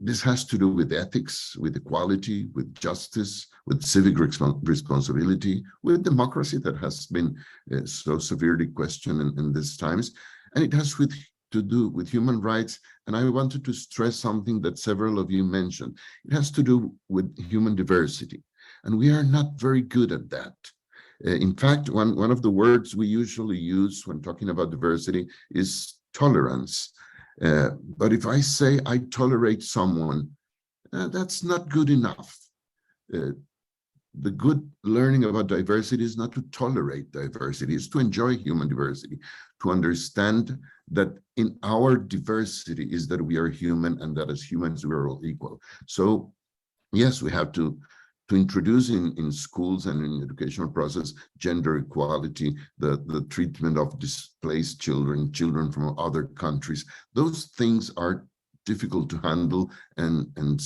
This has to do with ethics, with equality, with justice, with civic responsibility, with democracy that has been so severely questioned in these times. And it has to do with human rights. And I wanted to stress something that several of you mentioned. It has to do with human diversity. And we are not very good at that. In fact, one of the words we usually use when talking about diversity is tolerance. But if I say I tolerate someone, that's not good enough. The good learning about diversity is not to tolerate diversity, it's to enjoy human diversity, to understand that in our diversity is that we are human and that as humans we are all equal. So yes, we have to introduce in schools and in educational process gender equality, the treatment of displaced children from other countries. Those things are difficult to handle, and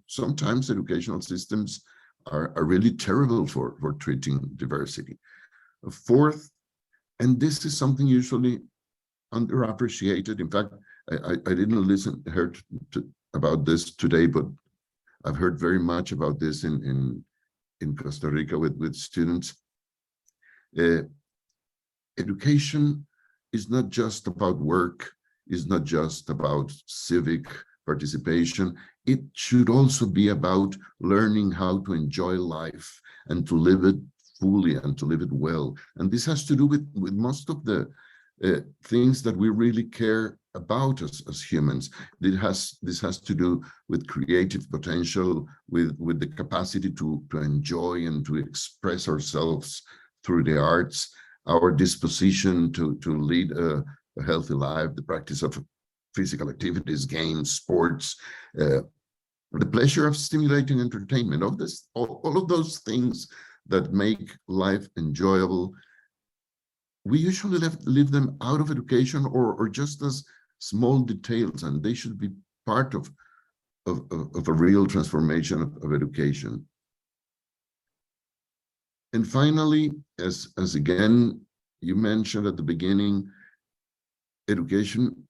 sometimes educational systems are really terrible for treating diversity. Fourth, and this is something usually underappreciated. In fact, I didn't heard about this today, but I've heard very much about this in Costa Rica with students. Education is not just about work, is not just about civic participation. It should also be about learning how to enjoy life and to live it fully and to live it well. And this has to do with most of the things that we really care about as humans. This has to do with creative potential, with the capacity to enjoy and to express ourselves through the arts, our disposition to lead a healthy life, the practice of physical activities, games, sports, the pleasure of stimulating entertainment, all of those things that make life enjoyable. We usually leave them out of education or just as small details, and they should be part of a real transformation of education. And finally, as again, you mentioned at the beginning, education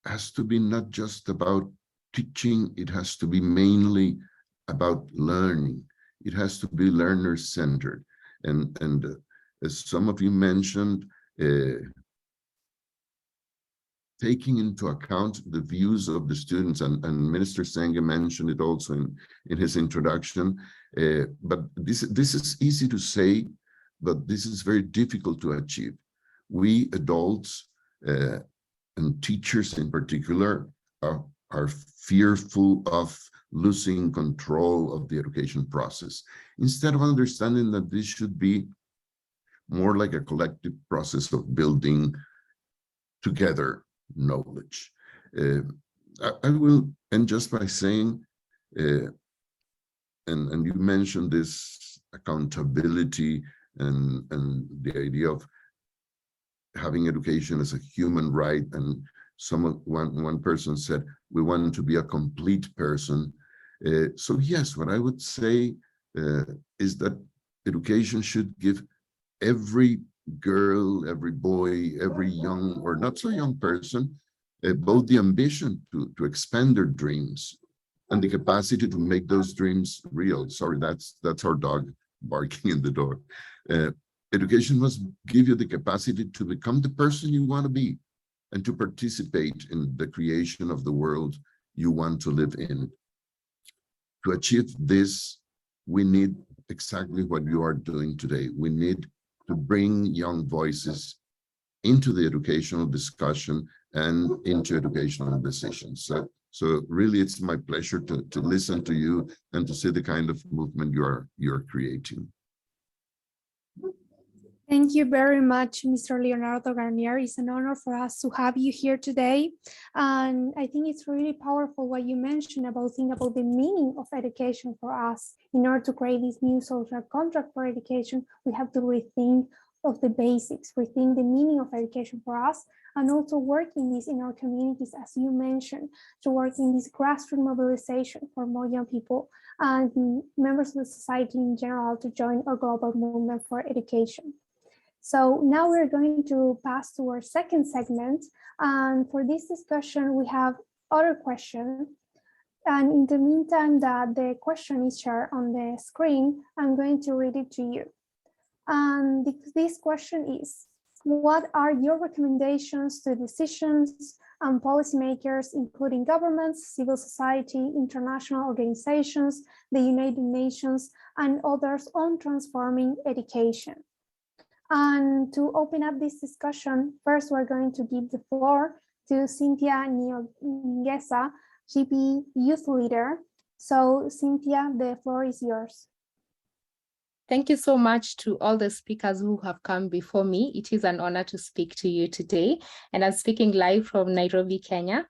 has to be not just about teaching, it has to be mainly about learning. It has to be learner-centered. And as some of you mentioned, taking into account the views of the students, and Minister Senge mentioned it also in his introduction, but this is easy to say, but this is very difficult to achieve. We adults and teachers in particular are fearful of losing control of the education process, instead of understanding that this should be more like a collective process of building together knowledge. I will end just by saying, and you mentioned this accountability and the idea of having education as a human right, and one person said we want to be a complete person. So yes, what I would say is that education should give every girl, every boy, every young or not so young person both the ambition to expand their dreams and the capacity to make those dreams real. Sorry, that's our dog barking in the door. Education must give you the capacity to become the person you want to be and to participate in the creation of the world you want to live in. To achieve this, we need exactly what you are doing today. We need to bring young voices into the educational discussion and into educational decisions. So really, it's my pleasure to listen to you and to see the kind of movement you're creating. Thank you very much, Mr. Leonardo Garnier. It's an honor for us to have you here today. And I think it's really powerful what you mentioned about thinking about the meaning of education for us. In order to create this new social contract for education, we have to rethink of the basics, rethink the meaning of education for us, and also working this in our communities, as you mentioned, to work in this grassroots mobilization for more young people and members of the society in general to join our global movement for education. So now we're going to pass to our second segment. And for this discussion, we have other questions. And in the meantime that the question is shared on the screen, I'm going to read it to you. And this question is, what are your recommendations to decisions and policymakers, including governments, civil society, international organizations, the United Nations, and others on transforming education? And to open up this discussion, first we're going to give the floor to Cynthia Nyongesa, GPE Youth Leader. So Cynthia, the floor is yours. Thank you so much to all the speakers who have come before me. It is an honor to speak to you today, and I'm speaking live from Nairobi, Kenya.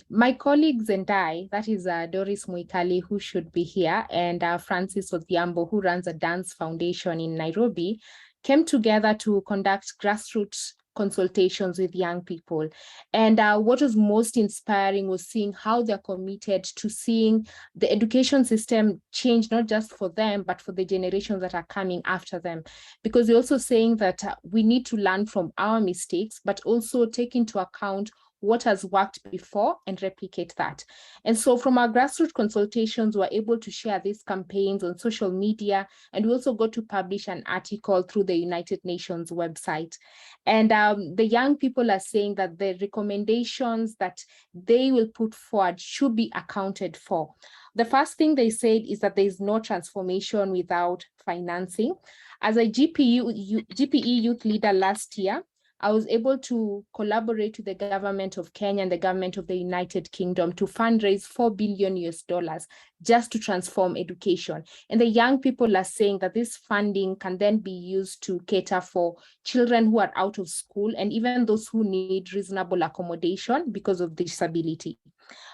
My colleagues and I, that is Doris Muikali, who should be here, and Francis Odhiambo, who runs a dance foundation in Nairobi, came together to conduct grassroots consultations with young people. And what was most inspiring was seeing how they're committed to seeing the education system change, not just for them, but for the generations that are coming after them. Because we're also saying that we need to learn from our mistakes, but also take into account what has worked before and replicate that. And so from our grassroots consultations, we're able to share these campaigns on social media, and we also got to publish an article through the United Nations website. And the young people are saying that the recommendations that they will put forward should be accounted for. The first thing they said is that there is no transformation without financing. As a GPE youth leader last year, I was able to collaborate with the government of Kenya and the government of the United Kingdom to fundraise $4 billion just to transform education. And the young people are saying that this funding can then be used to cater for children who are out of school and even those who need reasonable accommodation because of disability.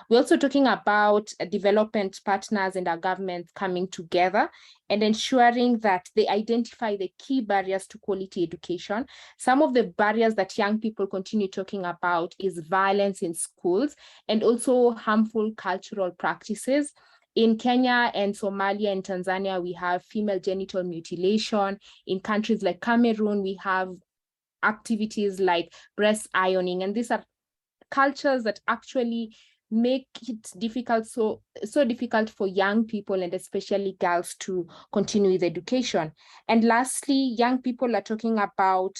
We're also talking about development partners and our governments coming together and ensuring that they identify the key barriers to quality education. Some of the barriers that young people continue talking about is violence in schools and also harmful cultural practices. In Kenya and Somalia and Tanzania, we have female genital mutilation. In countries like Cameroon, we have activities like breast ironing, and these are cultures that actually make it difficult, so difficult for young people and especially girls to continue with education. And lastly, young people are talking about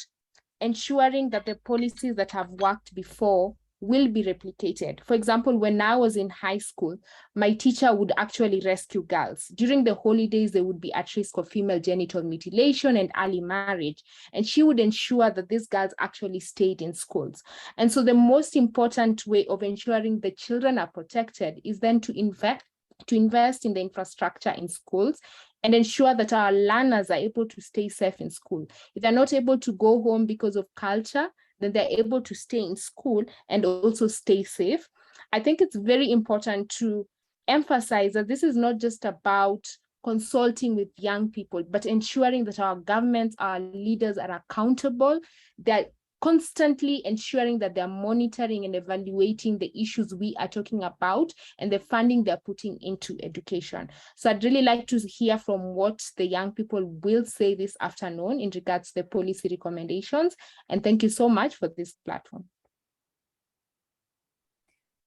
ensuring that the policies that have worked before will be replicated. For example, when I was in high school, my teacher would actually rescue girls. During the holidays, they would be at risk of female genital mutilation and early marriage. And she would ensure that these girls actually stayed in schools. And so the most important way of ensuring the children are protected is then to invest in the infrastructure in schools and ensure that our learners are able to stay safe in school. If they're not able to go home because of culture, then they're able to stay in school and also stay safe. I think it's very important to emphasize that this is not just about consulting with young people, but ensuring that our governments, our leaders are accountable, that constantly ensuring that they're monitoring and evaluating the issues we are talking about and the funding they're putting into education. So I'd really like to hear from what the young people will say this afternoon in regards to the policy recommendations. And thank you so much for this platform.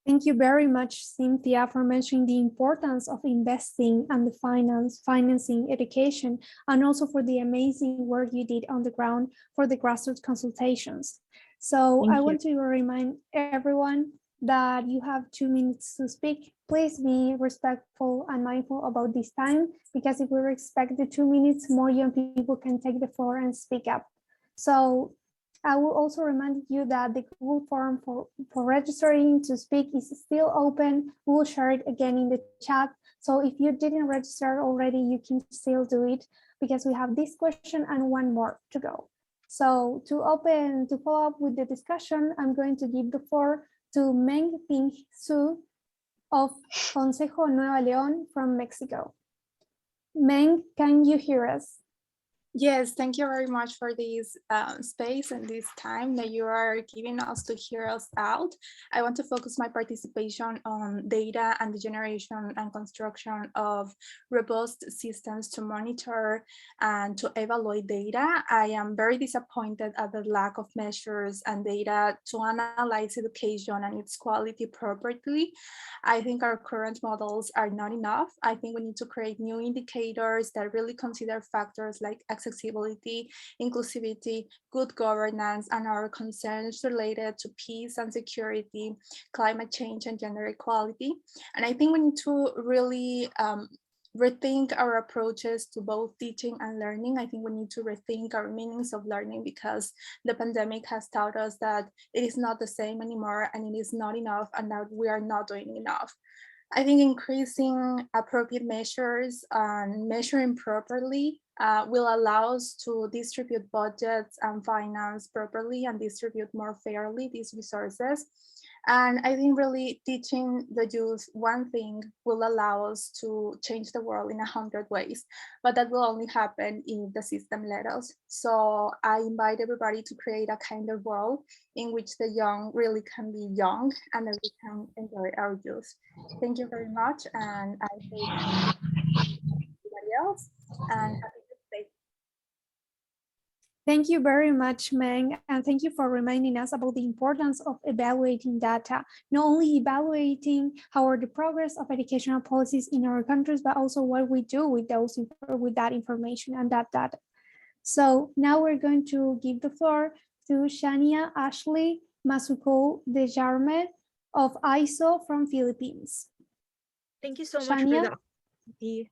Thank you very much, Cynthia, for mentioning the importance of investing and the financing education, and also for the amazing work you did on the ground for the grassroots consultations. So I want to remind everyone that you have 2 minutes to speak. Please be respectful and mindful about this time, because if we respect the 2 minutes, more young people can take the floor and speak up. So I will also remind you that the Google form for registering to speak is still open. We will share it again in the chat. So if you didn't register already, you can still do it, because we have this question and one more to go. So to follow up with the discussion, I'm going to give the floor to Meng Ping Su of Consejo Nueva León from Mexico. Meng, can you hear us? Yes, thank you very much for this space and this time that you are giving us to hear us out. I want to focus my participation on data and the generation and construction of robust systems to monitor and to evaluate data. I am very disappointed at the lack of measures and data to analyze education and its quality properly. I think our current models are not enough. I think we need to create new indicators that really consider factors like accessibility, inclusivity, good governance, and our concerns related to peace and security, climate change, and gender equality. And I think we need to really rethink our approaches to both teaching and learning. I think we need to rethink our meanings of learning, because the pandemic has taught us that it is not the same anymore, and it is not enough, and that we are not doing enough. I think increasing appropriate measures and measuring properly will allow us to distribute budgets and finance properly and distribute more fairly these resources. And I think really teaching the youth one thing will allow us to change the world in 100 ways, but that will only happen if the system let us. So I invite everybody to create a kind of world in which the young really can be young and that we can enjoy our youth. Thank you very much, and I hope everybody else, and happy birthday. Thank you very much, Meng, and thank you for reminding us about the importance of evaluating data, not only evaluating how are the progress of educational policies in our countries, but also what we do with that information and that data. So now we're going to give the floor to Shania Ashley Masuko Dejarme of ISO from Philippines. Thank you so much Shania? for the opportunity.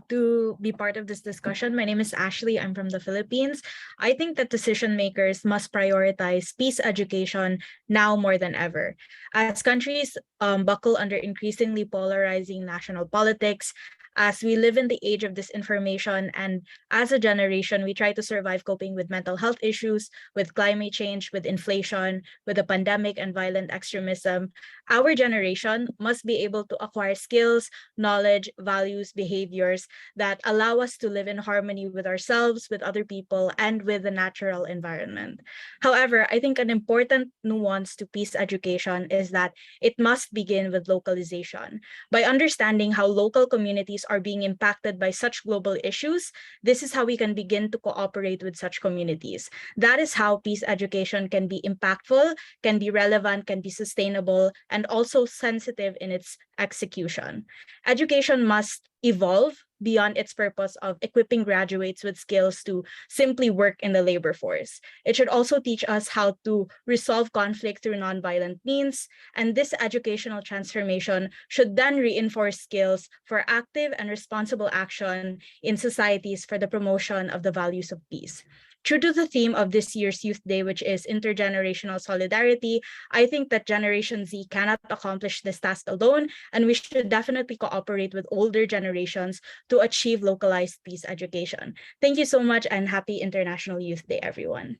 to be part of this discussion. My name is Ashley. I'm from the Philippines. I think that decision makers must prioritize peace education now more than ever. As countries buckle under increasingly polarizing national politics, as we live in the age of disinformation, and as a generation, we try to survive coping with mental health issues, with climate change, with inflation, with the pandemic and violent extremism. Our generation must be able to acquire skills, knowledge, values, behaviors that allow us to live in harmony with ourselves, with other people, and with the natural environment. However, I think an important nuance to peace education is that it must begin with localization. By understanding how local communities are being impacted by such global issues, this is how we can begin to cooperate with such communities. That is how peace education can be impactful, can be relevant, can be sustainable, and also sensitive in its execution. Education must evolve beyond its purpose of equipping graduates with skills to simply work in the labor force. It should also teach us how to resolve conflict through nonviolent means, and this educational transformation should then reinforce skills for active and responsible action in societies for the promotion of the values of peace. True to the theme of this year's Youth Day, which is intergenerational solidarity, I think that Generation Z cannot accomplish this task alone, and we should definitely cooperate with older generations to achieve localized peace education. Thank you so much, and happy International Youth Day, everyone.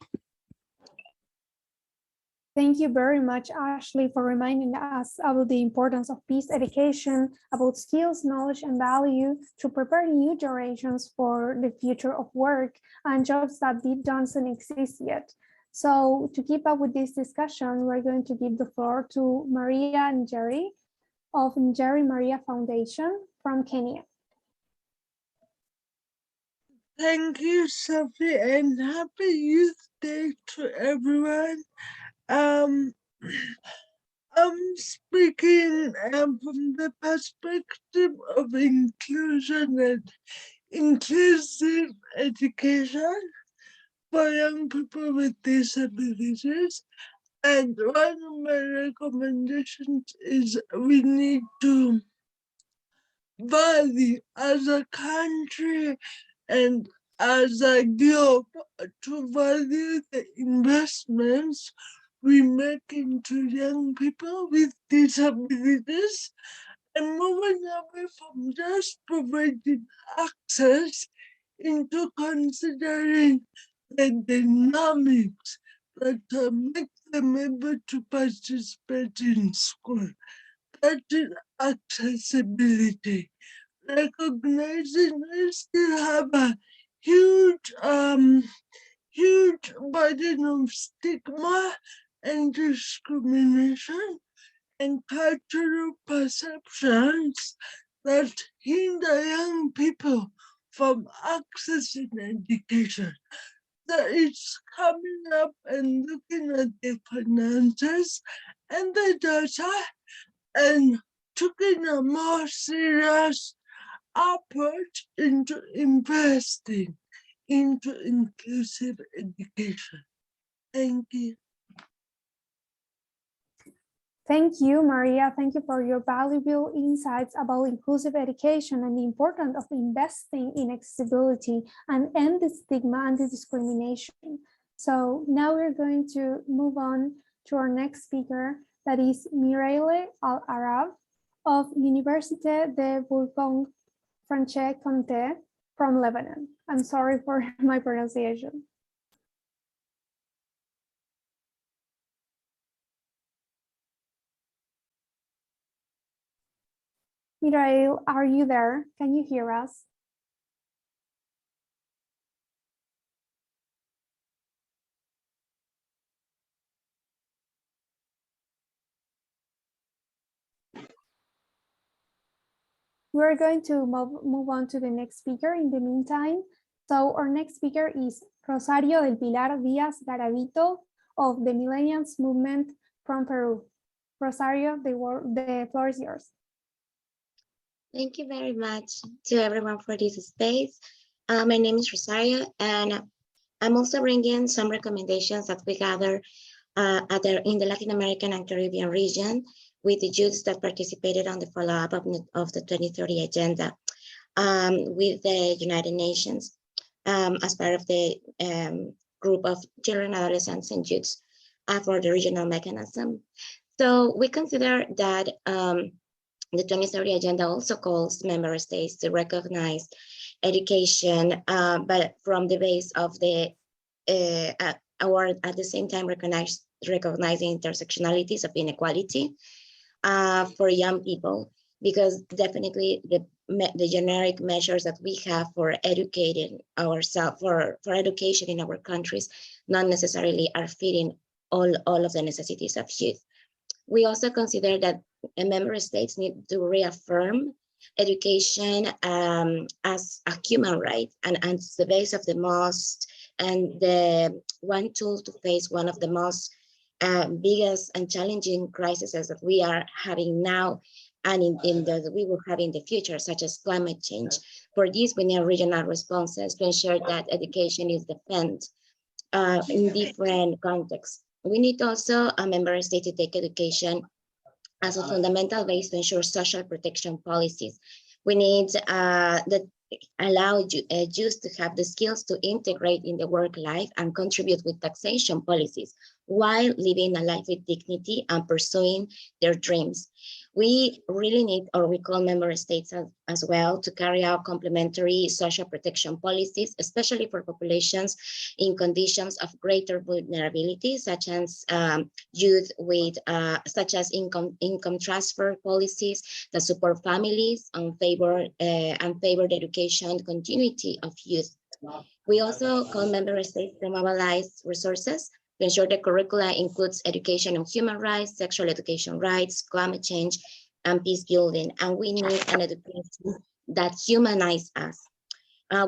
Thank you very much, Ashley, for reminding us about the importance of peace education, about skills, knowledge, and value to prepare new generations for the future of work and jobs that doesn't exist yet. So to keep up with this discussion, we're going to give the floor to Maria Njeri of Njeri Maria Foundation from Kenya. Thank you, Sophie, and happy Youth Day to everyone. I'm speaking from the perspective of inclusion and inclusive education for young people with disabilities. And one of my recommendations is we need to value as a country and as a globe to value the investments we make into young people with disabilities and moving away from just providing access into considering the dynamics that make them able to participate in school. That is accessibility. Recognizing we still have a huge burden of stigma and discrimination and cultural perceptions that hinder young people from accessing education. So it's coming up and looking at the finances and the data and taking a more serious approach into investing into inclusive education. Thank you. Thank you, Maria. Thank you for your valuable insights about inclusive education and the importance of investing in accessibility and end the stigma and the discrimination. So now we're going to move on to our next speaker, that is Mireille Al-Arab of Université de Bourgogne-Franche-Comté from Lebanon. I'm sorry for my pronunciation. Mireille, are you there? Can you hear us? We're going to move on to the next speaker in the meantime. So our next speaker is Rosario del Pilar Díaz Garavito of the Millennials Movement from Peru. Rosario, the floor is yours. Thank you very much to everyone for this space. My name is Rosario, and I'm also bringing some recommendations that we gather in the Latin American and Caribbean region with the youths that participated on the follow-up of the 2030 agenda. with the United Nations as part of the group of children, adolescents, and youths for the regional mechanism. So we consider that the 2030 agenda also calls member states to recognize education, but from the base of the or at the same time recognizing intersectionalities of inequality for young people, because definitely the generic measures that we have for educating ourselves, for education in our countries, not necessarily are fitting all of the necessities of youth. We also consider that member states need to reaffirm education as a human right and the base of the most, and the one tool to face one of the most biggest and challenging crises that we are having now and we will have in the future, such as climate change. For this, we need regional responses to ensure that education is defended in different contexts. We need also a member state to take education as a fundamental base to ensure social protection policies. We need that allow youth to have the skills to integrate in the work life and contribute with taxation policies while living a life with dignity and pursuing their dreams. We really need, or we call member states as well, to carry out complementary social protection policies, especially for populations in conditions of greater vulnerability, such as youth with, such as income transfer policies that support families and favor the education continuity of youth. We also call member states to mobilize resources to ensure the curricula includes education on human rights, sexual education rights, climate change, and peace building. And we need an education that humanizes us.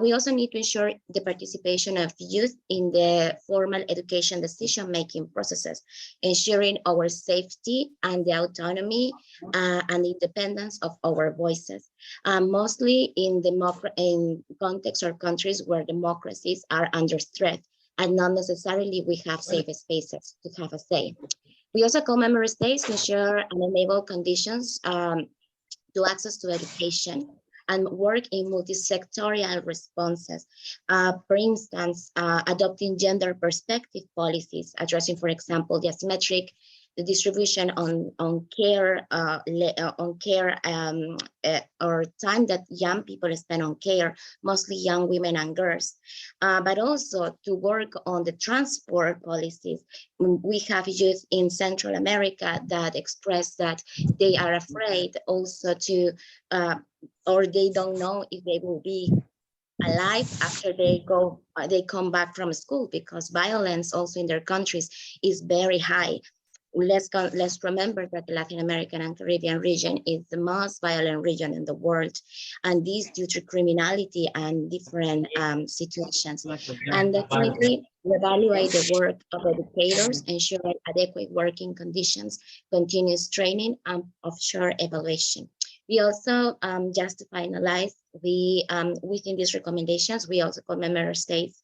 We also need to ensure the participation of youth in the formal education decision-making processes, ensuring our safety and the autonomy and independence of our voices, mostly in contexts or countries where democracies are under threat, and not necessarily we have safe spaces to have a say. We also call member states to ensure and enable conditions to access to education and work in multi-sectorial responses. For instance, adopting gender perspective policies, addressing, for example, the asymmetric distribution on care or time that young people spend on care, mostly young women and girls, but also to work on the transport policies. We have youth in Central America that express that they are afraid also to, or they don't know if they will be alive after they come back from school, because violence also in their countries is very high. Let's remember that the Latin American and Caribbean region is the most violent region in the world, and this due to criminality and different situations. And definitely evaluate the work of educators, ensure adequate working conditions, continuous training, and offshore evaluation. We also, just to finalize, within these recommendations, we also call member states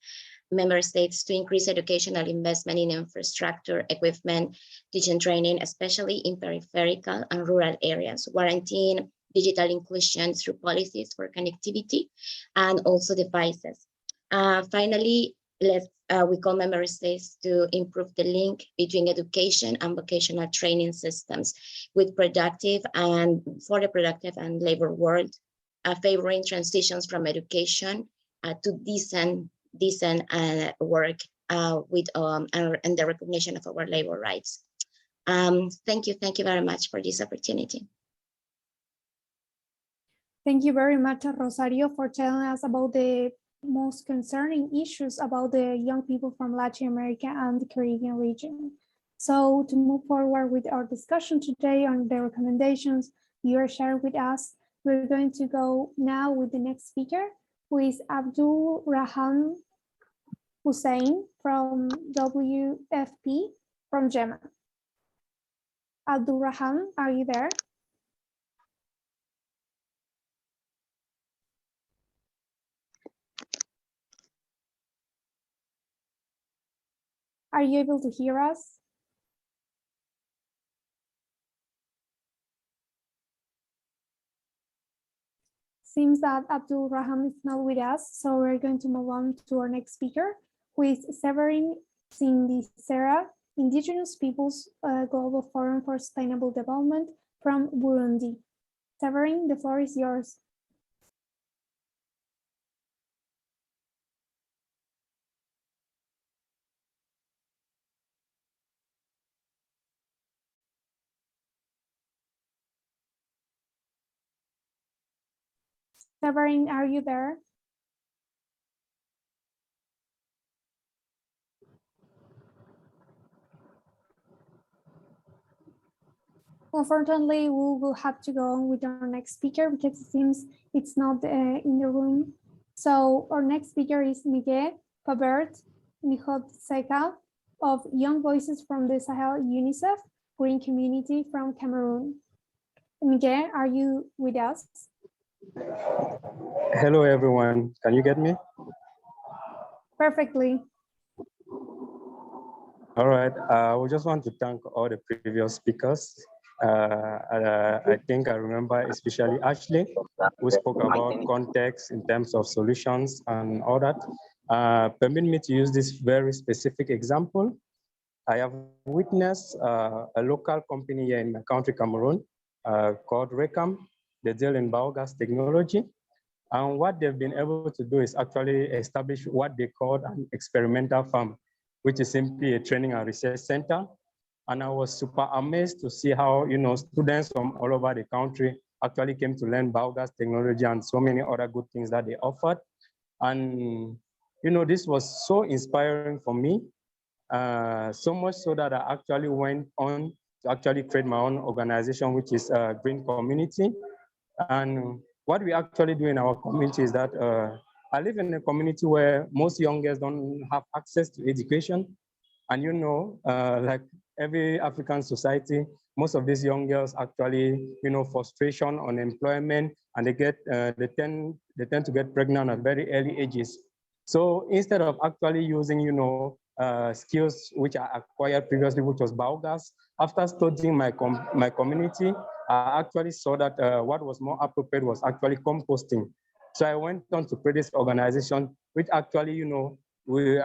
to increase educational investment in infrastructure, equipment, teaching training, especially in peripheral and rural areas, guaranteeing digital inclusion through policies for connectivity and also devices. Finally, we call member states to improve the link between education and vocational training systems with productive and for the productive and labor world, favoring transitions from education to decent work with and the recognition of our labor rights. Thank you very much for this opportunity. Thank you very much, Rosario, for telling us about the most concerning issues about the young people from Latin America and the Caribbean region. So to move forward with our discussion today on the recommendations you are sharing with us, we're going to go now with the next speaker, who is Abdul Rahman Hussein from WFP from Yemen. Abdul Rahman, are you there? Are you able to hear us? seems that Abdul Raham is not with us, so we're going to move on to our next speaker, who is Severin Sindisera, Indigenous Peoples Global Forum for Sustainable Development from Burundi. Severin, the floor is yours. Severin, are you there? Unfortunately, we will have to go on with our next speaker because it seems it's not in the room. So our next speaker is Miguel Pabert Mihotseka of Young Voices from the Sahel UNICEF Green Community from Cameroon. Miguel, are you with us? Hello, everyone. Can you get me? Perfectly. All right. We just want to thank all the previous speakers. I think I remember especially Ashley, who spoke about context in terms of solutions and all that. Permit me to use this very specific example. I have witnessed a local company here in my country, Cameroon, called Recam. They deal in biogas technology. And what they've been able to do is actually establish what they call an experimental farm, which is simply a training and research center. And I was super amazed to see how, students from all over the country actually came to learn biogas technology and so many other good things that they offered. And, this was so inspiring for me, so much so that I actually went on to actually create my own organization, which is Green Community. And what we actually do in our community is that I live in a community where most young girls don't have access to education. And like every African society, most of these young girls actually, frustration, unemployment, and they tend to get pregnant at very early ages. So instead of actually using, skills which I acquired previously, which was biogas, after studying my community, I actually saw that what was more appropriate was actually composting. So I went on to create this organization, which actually, we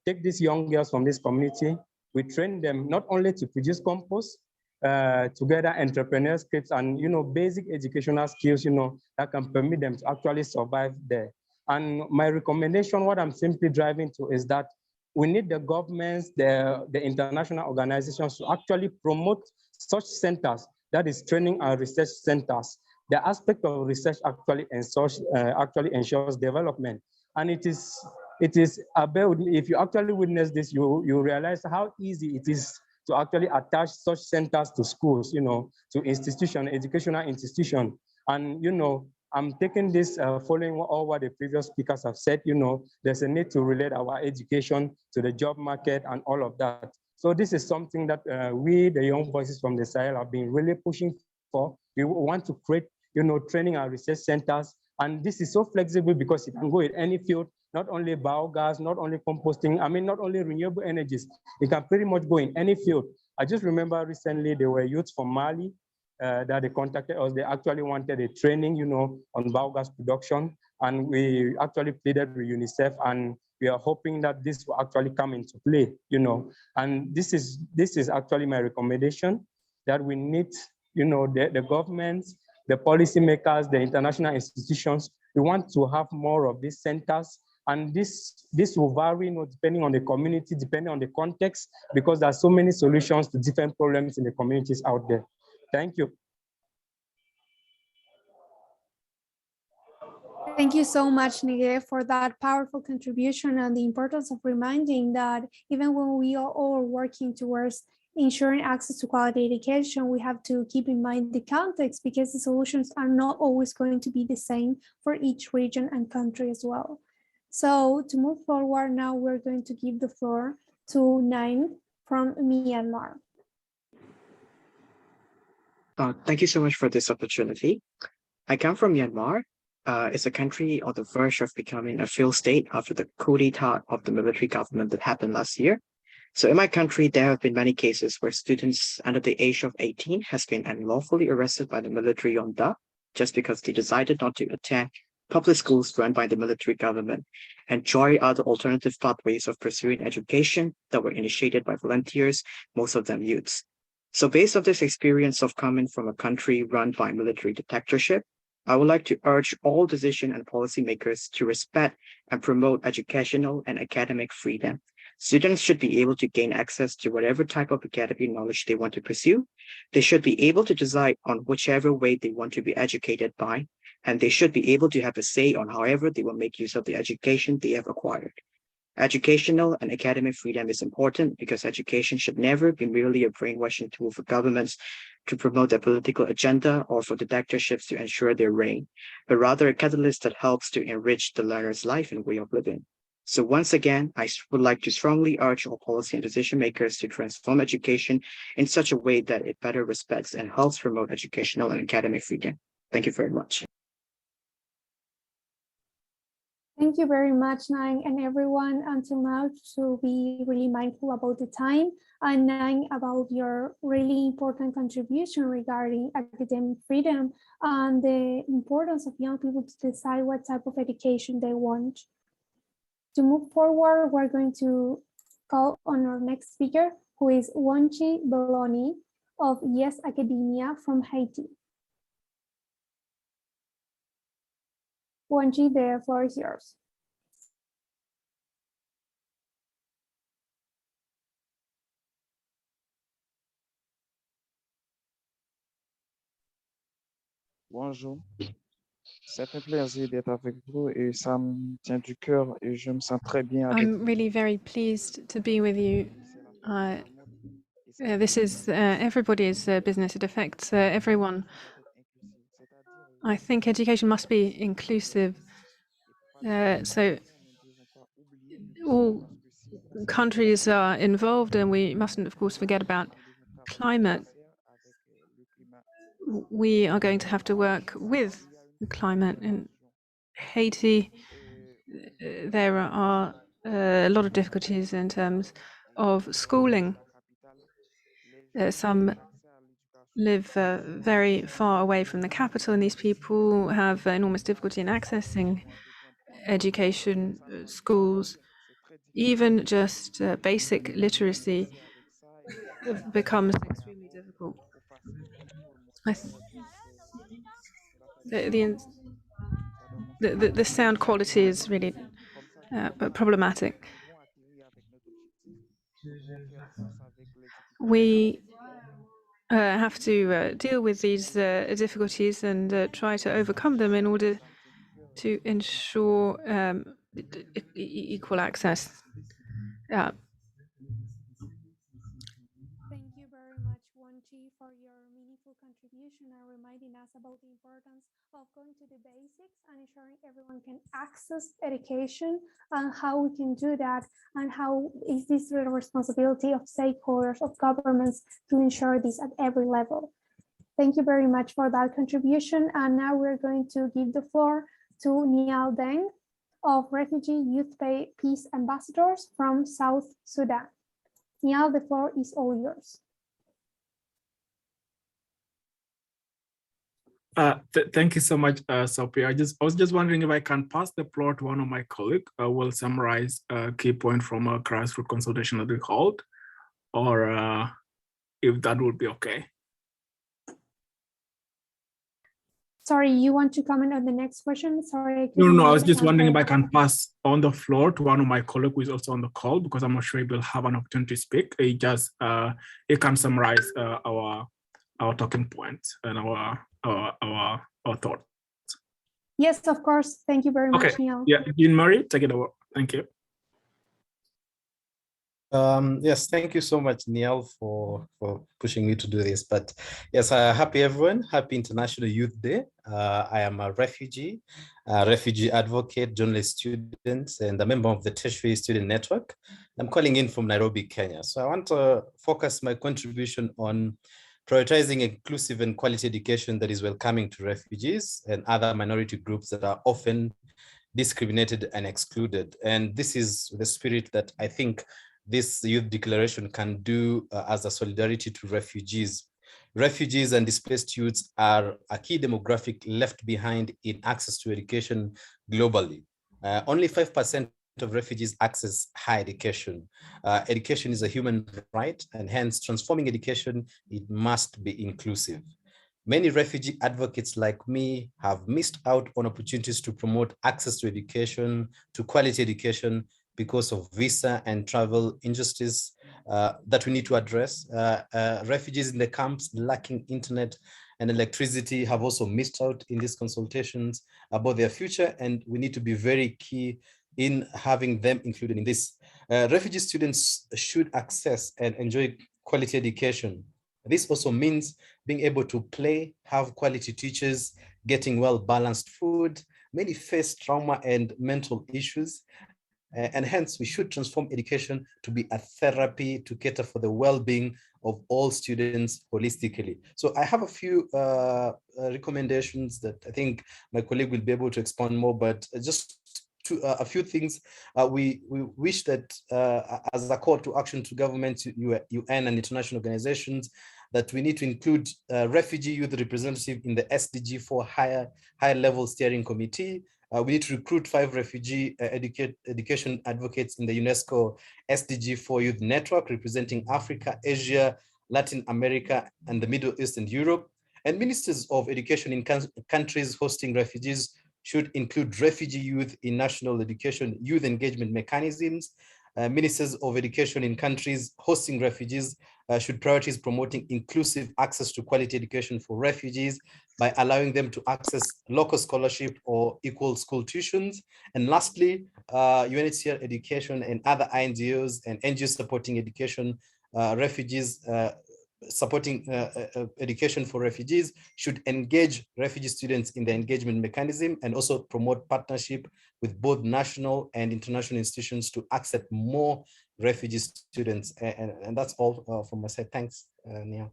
take these young girls from this community, we train them not only to produce compost, together entrepreneur skills and, basic educational skills, that can permit them to actually survive there. And my recommendation, what I'm simply driving to is that we need the governments, the international organizations to actually promote such centers, that is training and research centers. The aspect of research actually ensures development. And it is about, if you actually witness this, you realize how easy it is to actually attach such centers to schools, to institution, educational institution. And, I'm taking this following all what the previous speakers have said, there's a need to relate our education to the job market and all of that. So this is something that we, the Young Voices from the Sahel, have been really pushing for. We want to create, training and research centers. And this is so flexible because it can go in any field, not only biogas, not only composting, not only renewable energies. It can pretty much go in any field. I just remember recently there were youths from Mali that they contacted us. They actually wanted a training, on biogas production. And we actually pleaded with UNICEF, and we are hoping that this will actually come into play, And this is actually my recommendation, that we need, the governments, the policymakers, the international institutions, we want to have more of these centers. And this will vary, depending on the community, depending on the context, because there are so many solutions to different problems in the communities out there. Thank you. Thank you so much, Nige, for that powerful contribution and the importance of reminding that even when we are all working towards ensuring access to quality education, we have to keep in mind the context, because the solutions are not always going to be the same for each region and country as well. So to move forward now, we're going to give the floor to Nain from Myanmar. Thank you so much for this opportunity. I come from Myanmar. It's a country on the verge of becoming a failed state after the coup d'etat of the military government that happened last year. So in my country, there have been many cases where students under the age of 18 has been unlawfully arrested by the military junta just because they decided not to attend public schools run by the military government and join other alternative pathways of pursuing education that were initiated by volunteers, most of them youths. So based on this experience of coming from a country run by military dictatorship, I would like to urge all decision and policymakers to respect and promote educational and academic freedom. Students should be able to gain access to whatever type of academic knowledge they want to pursue. They should be able to decide on whichever way they want to be educated by, and they should be able to have a say on however they will make use of the education they have acquired. Educational and academic freedom is important because education should never be merely a brainwashing tool for governments to promote their political agenda or for dictatorships to ensure their reign, but rather a catalyst that helps to enrich the learner's life and way of living. So once again, I would like to strongly urge all policy and decision makers to transform education in such a way that it better respects and helps promote educational and academic freedom. Thank you very much. Thank you very much, Nang, and everyone until now, to be really mindful about the time, and Nang, about your really important contribution regarding academic freedom and the importance of young people to decide what type of education they want. To move forward, we're going to call on our next speaker, who is Wanchi Beloni of Yes Academia from Haiti. Wanchi, the floor is yours. Bonjour, c'est un plaisir d'être avec vous et ça me tient du cœur et je me sens très bien avec I'm really very pleased to be with you. This is everybody's business. It affects everyone. I think education must be inclusive. So all countries are involved, and we mustn't, of course, forget about climate. We are going to have to work with the climate. In Haiti, there are a lot of difficulties in terms of schooling. Some live very far away from the capital, and these people have enormous difficulty in accessing education, schools. Even just basic literacy becomes extremely difficult. The sound quality is really problematic. We have to deal with these difficulties and try to overcome them in order to ensure equal access. Thank you very much, Wanchi, for your meaningful contribution and reminding us about the importance of going to the basics and ensuring everyone can access education, and how we can do that, and how is this the responsibility of stakeholders, of governments, to ensure this at every level. Thank you very much for that contribution. And now we're going to give the floor to Niall Deng of Refugee Youth Peace Ambassadors from South Sudan. Niall, the floor is all yours. Thank you so much, Sophie. I was just wondering if I can pass the floor to one of my colleagues who will summarize a key point from a grassroots consultation that we held, or if that would be okay. Sorry, you want to comment on the next question? Sorry. No, I was just wondering if I can pass on the floor to one of my colleagues who is also on the call, because I'm not sure he will have an opportunity to speak. He can summarize our talking points and our thoughts. Yes, of course. Thank you very much, Neil. Yeah, Jean-Marie, take it over. Thank you. Yes, thank you so much, Neil, for pushing me to do this. But yes, happy everyone, happy International Youth Day. I am a refugee advocate, journalist student, and a member of the Tertiary Student Network. I'm calling in from Nairobi, Kenya. So I want to focus my contribution on prioritizing inclusive and quality education that is welcoming to refugees and other minority groups that are often discriminated and excluded. And this is the spirit that I think this youth declaration can do as a solidarity to refugees. Refugees and displaced youths are a key demographic left behind in access to education globally. Only 5% of refugees access higher education. Education is a human right, and hence transforming education, it must be inclusive. Many refugee advocates like me have missed out on opportunities to promote access to education, to quality education, because of visa and travel injustice that we need to address. Refugees in the camps lacking internet and electricity have also missed out in these consultations about their future, and we need to be very key in having them included in this. Refugee students should access and enjoy quality education. This also means being able to play, have quality teachers, getting well-balanced food. Many face trauma and mental issues, and hence we should transform education to be a therapy to cater for the well-being of all students holistically. So I have a few recommendations that I think my colleague will be able to expand more, but just a few things. We wish that as a call to action to governments, UN and international organizations, that we need to include refugee youth representative in the SDG 4 higher level steering committee. We need to recruit 5 refugee education advocates in the UNESCO SDG 4 youth network representing Africa, Asia, Latin America, and the Middle East and Europe. And ministers of education in countries hosting refugees should include refugee youth in national education youth engagement mechanisms. Ministers of education in countries hosting refugees should prioritize promoting inclusive access to quality education for refugees by allowing them to access local scholarship or equal school tuitions. And lastly, UNHCR education and other NGOs and NGOs supporting education refugees, supporting education for refugees should engage refugee students in the engagement mechanism and also promote partnership with both national and international institutions to accept more refugee students. And that's all from my side. Thanks, Nia.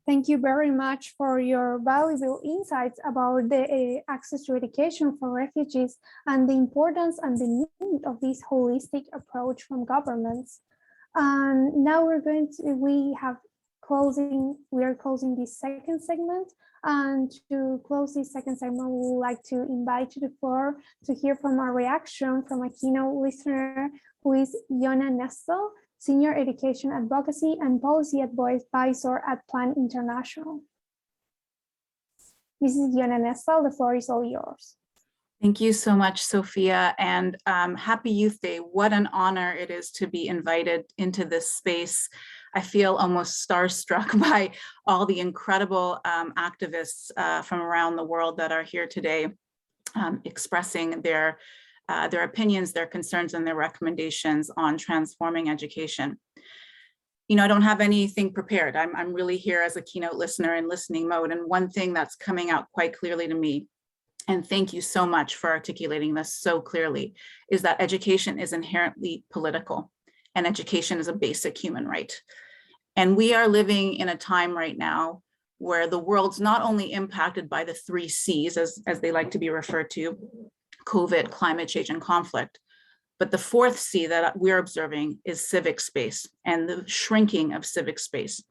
Thank you very much for your valuable insights about the access to education for refugees and the importance and the need of this holistic approach from governments. And now we are closing this second segment. And to close this second segment, we would like to invite to the floor to hear from a reaction from a keynote listener who is Yona Nestel, Senior Education Advocacy and Policy Advisor at Plan International. Mrs. Yona Nestel, the floor is all yours. Thank you so much, Sophia, and happy Youth Day. What an honor it is to be invited into this space. I feel almost starstruck by all the incredible activists from around the world that are here today expressing their opinions, their concerns, and their recommendations on transforming education. You know, I don't have anything prepared. I'm really here as a keynote listener in listening mode. And one thing that's coming out quite clearly to me, and thank you so much for articulating this so clearly, is that education is inherently political, and education is a basic human right. And we are living in a time right now where the world's not only impacted by the 3 C's, as they like to be referred to, COVID, climate change, and conflict. But the 4th C that we're observing is civic space and the shrinking of civic space,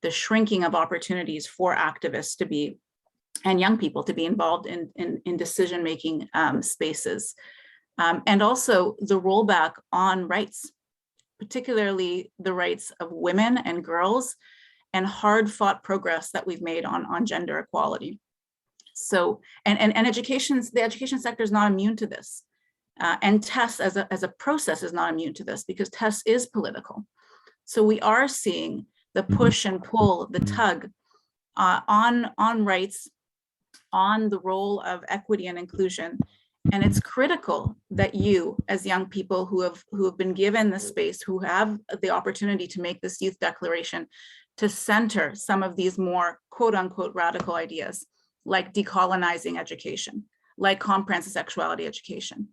the shrinking of opportunities for activists to be, and young people to be involved in decision-making spaces. And also the rollback on rights, particularly the rights of women and girls, and hard-fought progress that we've made on gender equality. So, and the education sector is not immune to this. And TESS as a process is not immune to this because TESS is political. So we are seeing the push and pull, the tug on rights, on the role of equity and inclusion. And it's critical that you, as young people who have been given the space, who have the opportunity to make this youth declaration, to center some of these more quote unquote radical ideas, like decolonizing education, like comprehensive sexuality education.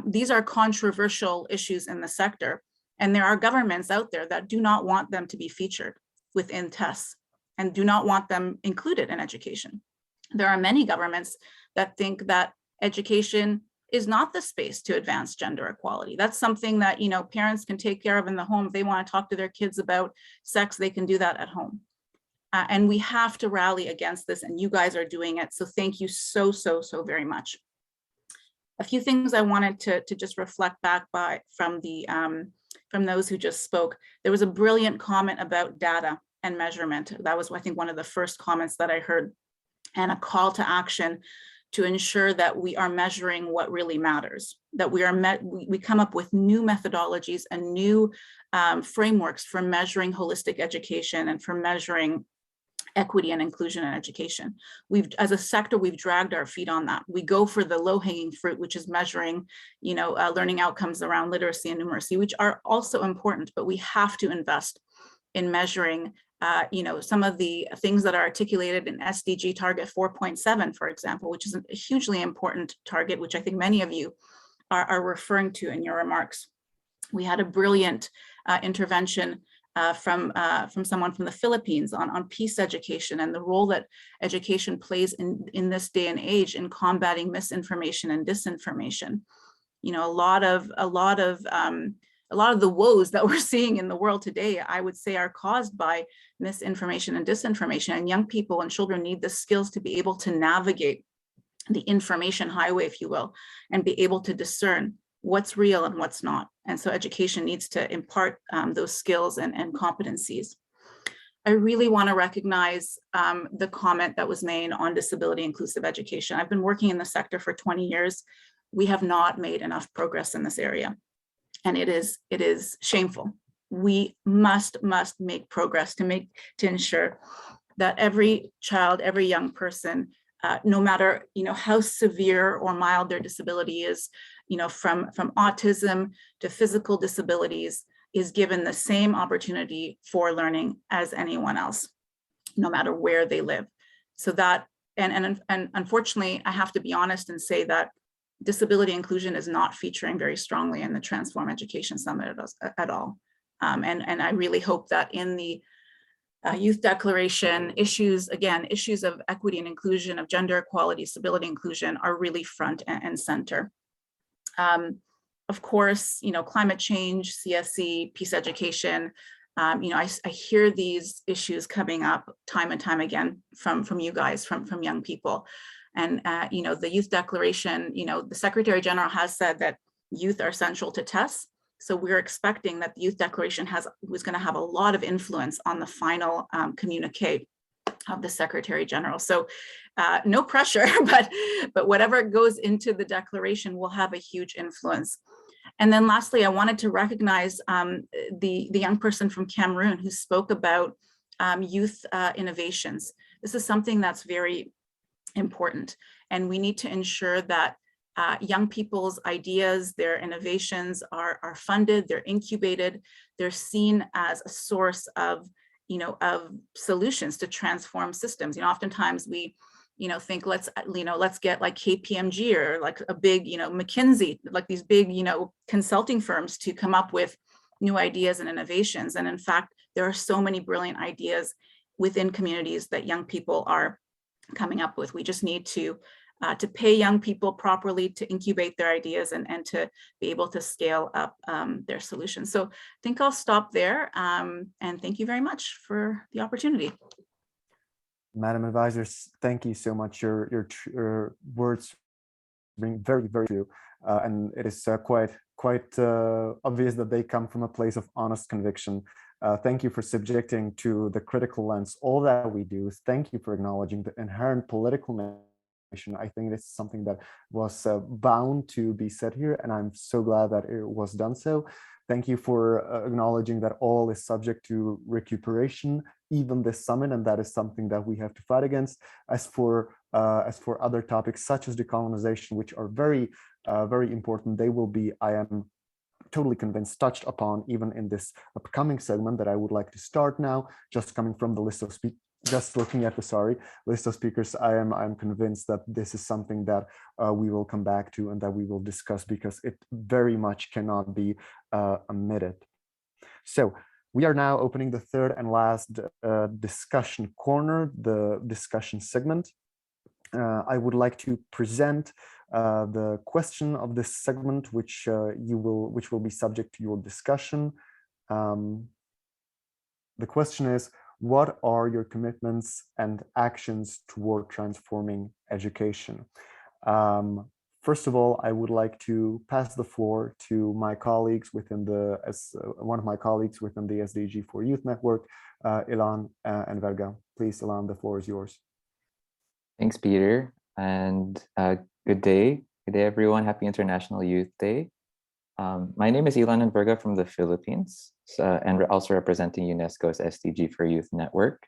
These are controversial issues in the sector, and there are governments out there that do not want them to be featured within TESS and do not want them included in education. There are many governments that think that education is not the space to advance gender equality. That's something that, you know, parents can take care of in the home. If they want to talk to their kids about sex, they can do that at home. And we have to rally against this, and you guys are doing it. So thank you so very much. A few things I wanted to just reflect back from those who just spoke. There was a brilliant comment about data and measurement. That was, I think, one of the first comments that I heard, and a call to action to ensure that we are measuring what really matters, that we come up with new methodologies and new frameworks for measuring holistic education and for measuring equity and inclusion in education. As a sector, we've dragged our feet on that. We go for the low-hanging fruit, which is measuring, you know, learning outcomes around literacy and numeracy, which are also important, but we have to invest in measuring you know, some of the things that are articulated in SDG target 4.7, for example, which is a hugely important target, which I think many of you are referring to in your remarks. We had a brilliant intervention from someone from the Philippines on peace education and the role that education plays in this day and age in combating misinformation and disinformation. You know, a lot of the woes that we're seeing in the world today, I would say, are caused by misinformation and disinformation, and young people and children need the skills to be able to navigate the information highway, if you will, and be able to discern what's real and what's not. And so education needs to impart those skills and competencies. I really want to recognize the comment that was made on disability inclusive education. I've been working in the sector for 20 years. We have not made enough progress in this area. And it is shameful. We must make progress to ensure that every child, every young person, no matter, you know, how severe or mild their disability is, you know, from autism to physical disabilities, is given the same opportunity for learning as anyone else, no matter where they live. So that, and unfortunately, I have to be honest and say that disability inclusion is not featuring very strongly in the Transform Education Summit at all. And I really hope that in the Youth Declaration, issues of equity and inclusion, of gender equality, disability inclusion are really front and center. Of course, you know, climate change, CSE, peace education, you know, I hear these issues coming up time and time again from you guys, from young people. And, you know, the Youth Declaration, you know, the Secretary General has said that youth are central to TESS. So we're expecting that the Youth Declaration was going to have a lot of influence on the final communique of the Secretary General. So no pressure, but whatever goes into the declaration will have a huge influence. And then lastly, I wanted to recognize the young person from Cameroon who spoke about youth innovations. This is something that's very important, and we need to ensure that young people's ideas, their innovations are funded, they're incubated, they're seen as a source of, you know, of solutions to transform systems. You know, oftentimes we, you know, think let's get like KPMG or like a big, you know, McKinsey, like these big, you know, consulting firms to come up with new ideas and innovations. And in fact, there are so many brilliant ideas within communities that young people are coming up with. We just need to pay young people properly to incubate their ideas and to be able to scale up their solutions. So I think I'll stop there, and thank you very much for the opportunity. Madam Advisors, thank you so much. Your words bring very true, and it is quite obvious that they come from a place of honest conviction. Thank you for subjecting to the critical lens all that we do. Thank you for acknowledging the inherent political. I think this is something that was bound to be said here, and I'm so glad that it was done so. Thank you for acknowledging that all is subject to recuperation, even this summit, and that is something that we have to fight against. As for other topics such as decolonization, which are very important, they will be, I am totally convinced, touched upon even in this upcoming segment that I would like to start now. Just coming from the list of speakers. Just looking at the list of speakers, I'm convinced that this is something that we will come back to and that we will discuss, because it very much cannot be omitted. So we are now opening the third and last discussion corner, the discussion segment. I would like to present the question of this segment, which will be subject to your discussion. The question is, what are your commitments and actions toward transforming education? First of all, I would like to pass the floor to my colleagues within one of my colleagues within the SDG for Youth Network, Ilan and Verga. Please, Ilan, the floor is yours. Thanks, Peter, and good day. Good day, everyone. Happy International Youth Day. My name is Ilan and Verga from the Philippines, and also representing UNESCO's SDG for Youth Network.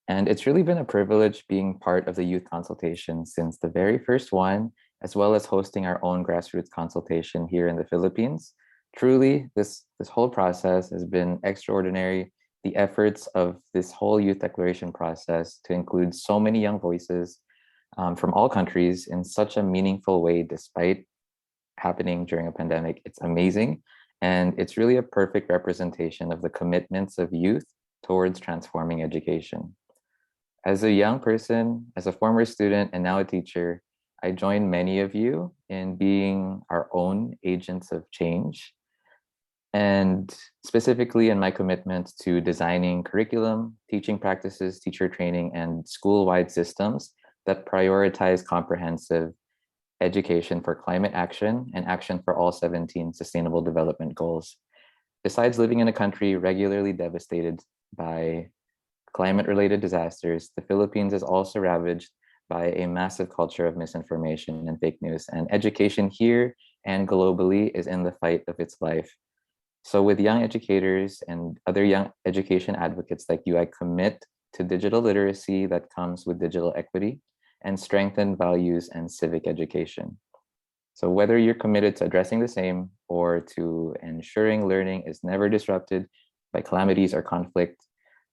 And it's really been a privilege being part of the youth consultation since the very first one, as well as hosting our own grassroots consultation here in the Philippines. Truly, this whole process has been extraordinary. The efforts of this whole youth declaration process to include so many young voices from all countries in such a meaningful way, despite happening during a pandemic, it's amazing. And it's really a perfect representation of the commitments of youth towards transforming education. As a young person, as a former student, and now a teacher, I join many of you in being our own agents of change. And specifically in my commitment to designing curriculum, teaching practices, teacher training, and school-wide systems that prioritize comprehensive education for climate action and action for all 17 Sustainable Development Goals. Besides living in a country regularly devastated by climate-related disasters, the Philippines is also ravaged by a massive culture of misinformation and fake news, and education here and globally is in the fight of its life. So with young educators and other young education advocates like you, I commit to digital literacy that comes with digital equity and strengthen values and civic education. So whether you're committed to addressing the same or to ensuring learning is never disrupted by calamities or conflict,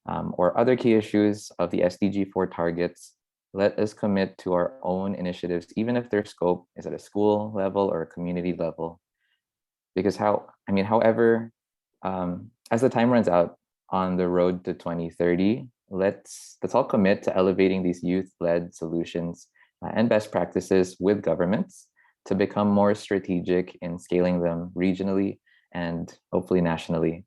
or other key issues of the SDG 4 targets, let us commit to our own initiatives, even if their scope is at a school level or a community level. Because however, as the time runs out on the road to 2030, let's all commit to elevating these youth-led solutions and best practices with governments to become more strategic in scaling them regionally and hopefully nationally.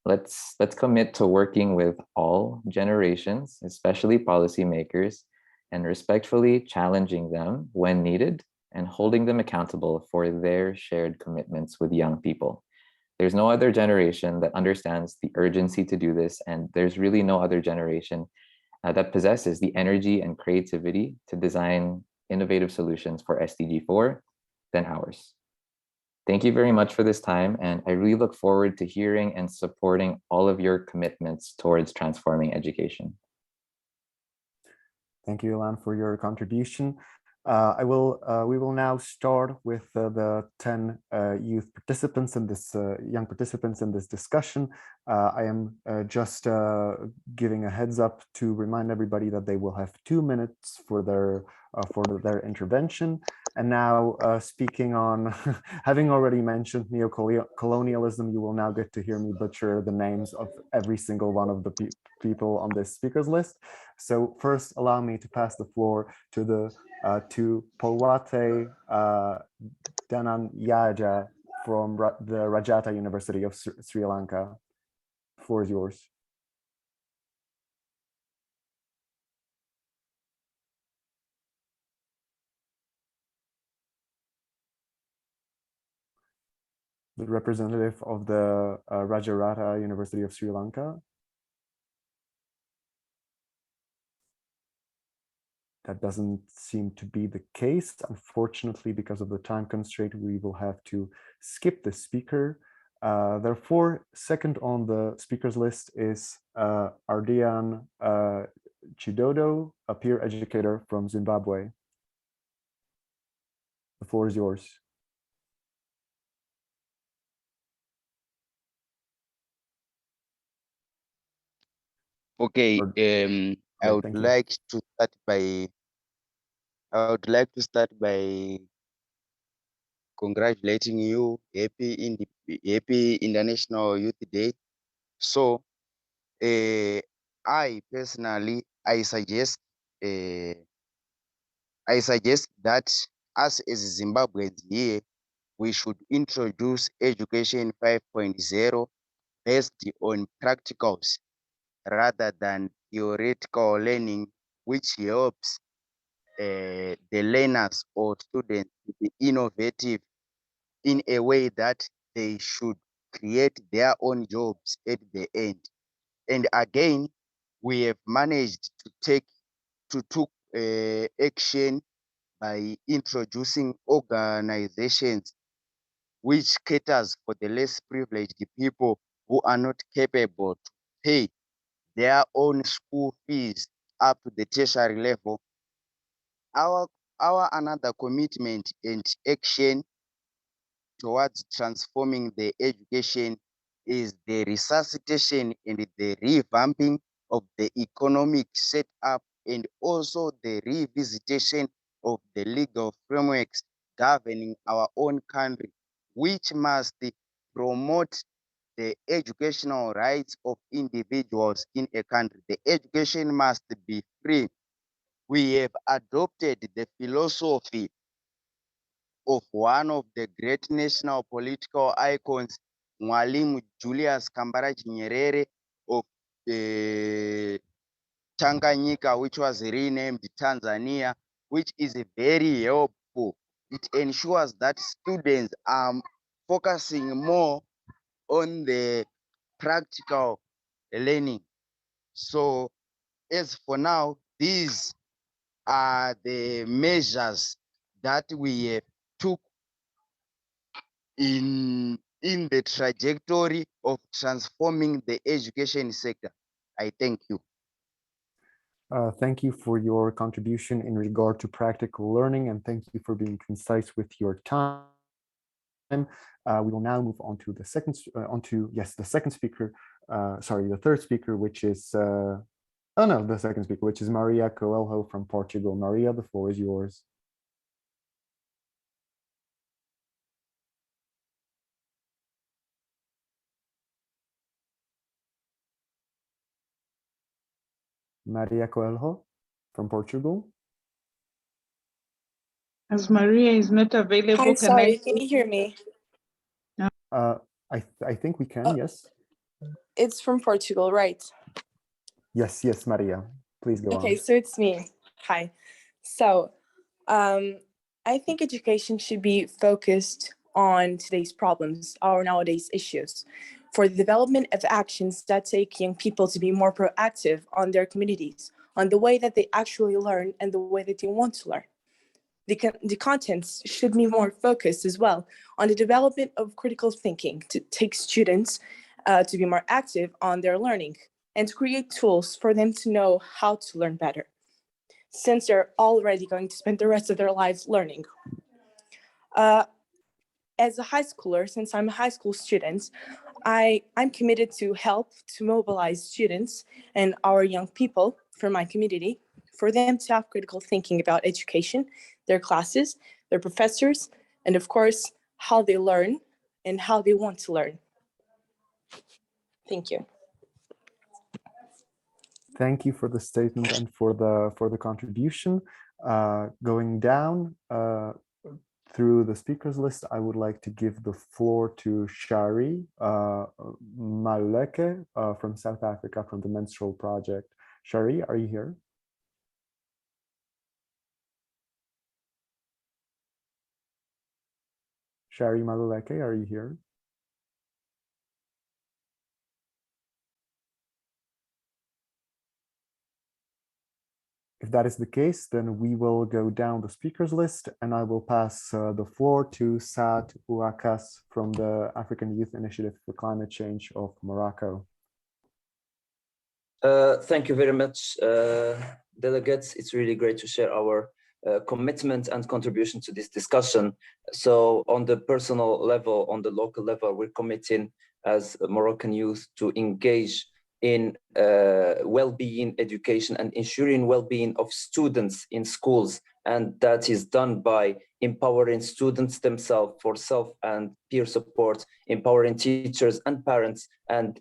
Let's commit to working with all generations, especially policymakers, and respectfully challenging them when needed and holding them accountable for their shared commitments with young people. There's no other generation that understands the urgency to do this, and there's really no other generation that possesses the energy and creativity to design innovative solutions for SDG 4 than ours. Thank you very much for this time, and I really look forward to hearing and supporting all of your commitments towards transforming education. Thank you, Ilan, for your contribution. We will now start with the 10 youth participants in this, young participants in this discussion. I am just giving a heads up to remind everybody that they will have 2 minutes for their intervention. And now speaking on, having already mentioned neo-colonialism, you will now get to hear me butcher the names of every single one of the people on this speakers list. So first, allow me to pass the floor to Polwate Dananyaja from the Rajata University of Sri Lanka. The floor is yours. The representative of the Rajarata University of Sri Lanka. That doesn't seem to be the case. Unfortunately, because of the time constraint, we will have to skip the speaker. Therefore, second on the speakers list is Ardian Chidodo, a peer educator from Zimbabwe. The floor is yours. Okay, I would like to start by congratulating you. Happy International Youth Day. So, I personally, I suggest that us as Zimbabweans here, we should introduce Education 5.0 based on practicals rather than theoretical learning, which helps the learners or students to be innovative in a way that they should create their own jobs at the end. And again, we have managed to take action by introducing organizations which caters for the less privileged people who are not capable to pay their own school fees up to the tertiary level. Our another commitment and action towards transforming the education is the resuscitation and the revamping of the economic setup and also the revisitation of the legal frameworks governing our own country, which must promote the educational rights of individuals in a country. The education must be free. We have adopted the philosophy of one of the great national political icons, Mwalimu Julius Kambarage Nyerere of Tanganyika, which was renamed Tanzania, which is very helpful. It ensures that students are focusing more on the practical learning. So as for now, these are the measures that we took in the trajectory of transforming the education sector. I thank you. Thank you for your contribution in regard to practical learning, and thank you for being concise with your time. We will now move on to the third speaker, which is the second speaker, which is Maria Coelho from Portugal. Maria, the floor is yours. Maria Coelho from Portugal. As Maria is not available, Hi, sorry, can you hear me? I think we can, yes. It's from Portugal, right? Yes, Maria, please go on. Okay, so it's me. Hi. So, I think education should be focused on today's problems, our nowadays issues, for the development of actions that take young people to be more proactive on their communities, on the way that they actually learn and the way that they want to learn. The contents should be more focused as well on the development of critical thinking to take students to be more active on their learning and to create tools for them to know how to learn better, since they're already going to spend the rest of their lives learning. As a high schooler, since I'm a high school student, I'm committed to help to mobilize students and our young people from my community for them to have critical thinking about education, their classes, their professors, and of course, how they learn and how they want to learn. Thank you. Thank you for the statement and for the contribution. Going down through the speakers list, I would like to give the floor to Shari Maluleke from South Africa, from the Menstrual Project. Shari, are you here? Shari Maluleke, are you here? If that is the case, then we will go down the speakers list, and I will pass the floor to Saad Ouakas from the African Youth Initiative for Climate Change of Morocco. Thank you very much, delegates. It's really great to share our commitment and contribution to this discussion. So on the personal level, on the local level, we're committing as Moroccan youth to engage in well-being education and ensuring well-being of students in schools. And that is done by empowering students themselves for self and peer support, empowering teachers and parents, and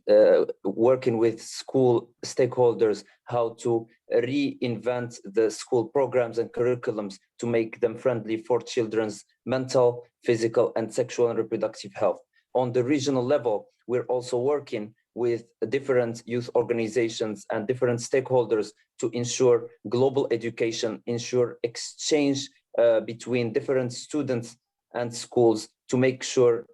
working with school stakeholders how to reinvent the school programs and curriculums to make them friendly for children's mental, physical, and sexual and reproductive health. On the regional level, we're also working with different youth organizations and different stakeholders to ensure global education, ensure exchange between different students and schools to make sure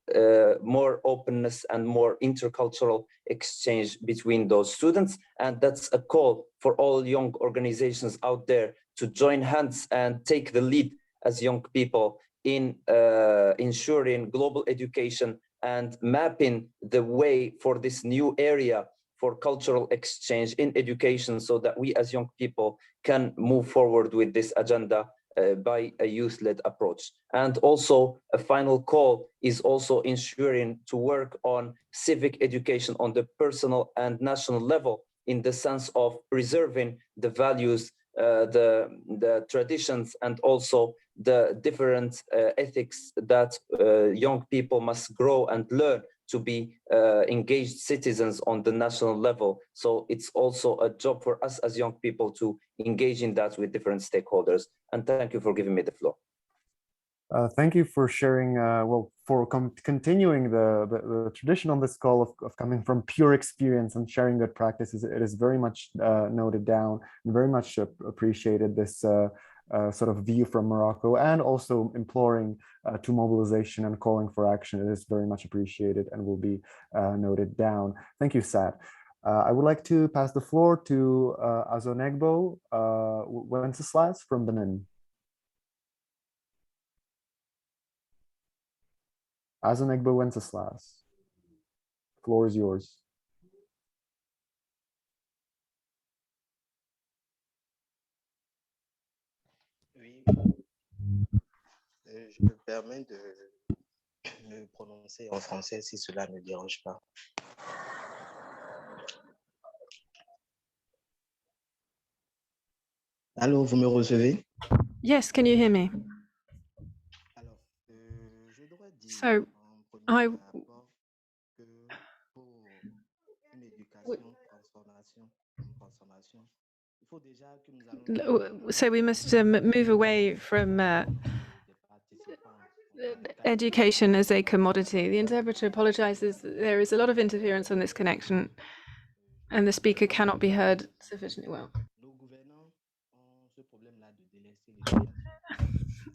more openness and more intercultural exchange between those students. And that's a call for all young organizations out there to join hands and take the lead as young people in ensuring global education and mapping the way for this new area for cultural exchange in education, so that we as young people can move forward with this agenda by a youth-led approach. And also a final call is also ensuring to work on civic education on the personal and national level, in the sense of preserving the values, the traditions, and also the different ethics that young people must grow and learn to be engaged citizens on the national level. So it's also a job for us as young people to engage in that with different stakeholders. And thank you for giving me the floor. Thank you for sharing, for continuing the tradition on this call of coming from pure experience and sharing good practices. It is very much noted down and very much appreciated, this sort of view from Morocco, and also imploring to mobilization and calling for action. It is very much appreciated and will be noted down. Thank you, Sad. I would like to pass the floor to Azonegbo Wenceslas from Benin. Azonegbo Wenceslas, floor is yours. Oui, je me permets de me prononcer en français si cela ne dérange pas. Allô, vous me recevez? Yes, can you hear me? So, so we must move away from education as a commodity. The interpreter apologizes. There is a lot of interference on this connection, and the speaker cannot be heard sufficiently well.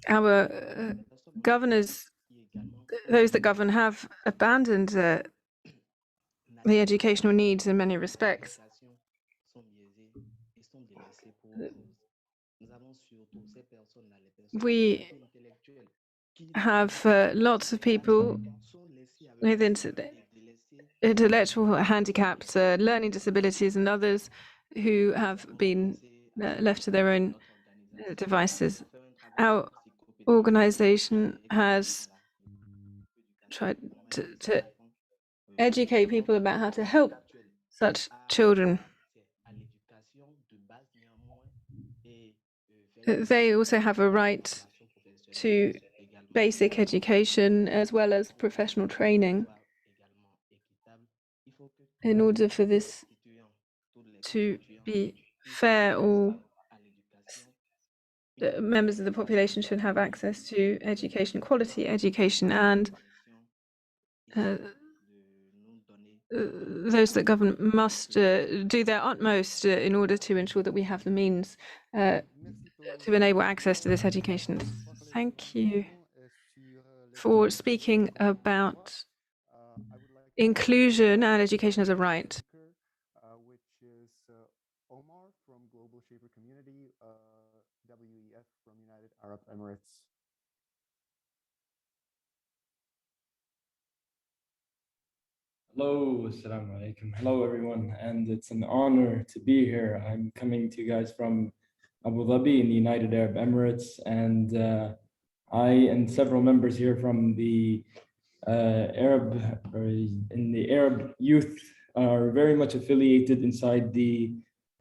Our governors, those that govern, have abandoned the educational needs in many respects. We have lots of people with intellectual handicaps, learning disabilities, and others who have been left to their own devices. Our organization has tried to educate people about how to help such children. They also have a right to basic education as well as professional training. In order for this to be fair, all members of the population should have access to education, quality education, and those that govern must do their utmost in order to ensure that we have the means to enable access to this education. Thank you for speaking about inclusion and education as a right. Which is Omar from Global Shaper Community, WEF from United Arab Emirates. Hello, assalamu alaikum. Hello, everyone, and it's an honor to be here. I'm coming to you guys from Abu Dhabi in the United Arab Emirates, and I and several members here from the Arab Youth are very much affiliated inside the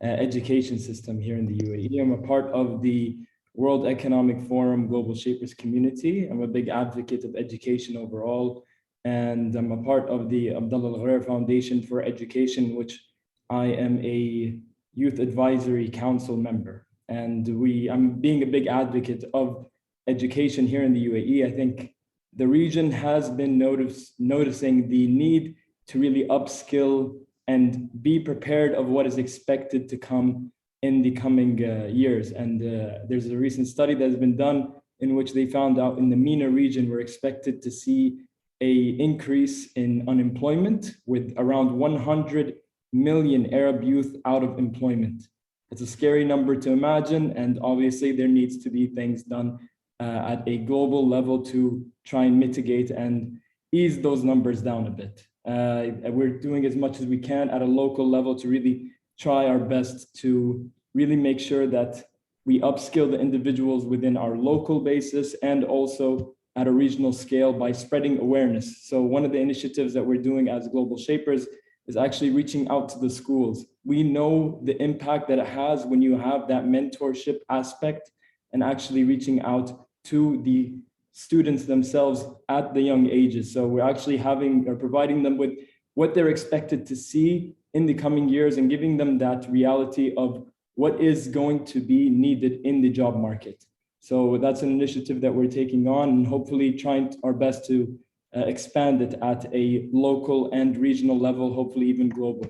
education system here in the UAE. I'm a part of the World Economic Forum Global Shapers community. I'm a big advocate of education overall, and I'm a part of the Abdullah Al-Ghair Foundation for Education, which I am a youth advisory council member. And I'm being a big advocate of education here in the UAE. I think the region has been noticing the need to really upskill and be prepared of what is expected to come in the coming years. And there's a recent study that has been done in which they found out in the MENA region, we're expected to see an increase in unemployment with around 100 million Arab youth out of employment. It's a scary number to imagine, and obviously there needs to be things done at a global level to try and mitigate and ease those numbers down a bit. We're doing as much as we can at a local level to really try our best to really make sure that we upskill the individuals within our local basis and also at a regional scale by spreading awareness. So one of the initiatives that we're doing as Global Shapers is actually reaching out to the schools. We know the impact that it has when you have that mentorship aspect and actually reaching out to the students themselves at the young ages. So we're actually providing them with what they're expected to see in the coming years and giving them that reality of what is going to be needed in the job market. So that's an initiative that we're taking on and hopefully trying our best to expand it at a local and regional level, hopefully even global.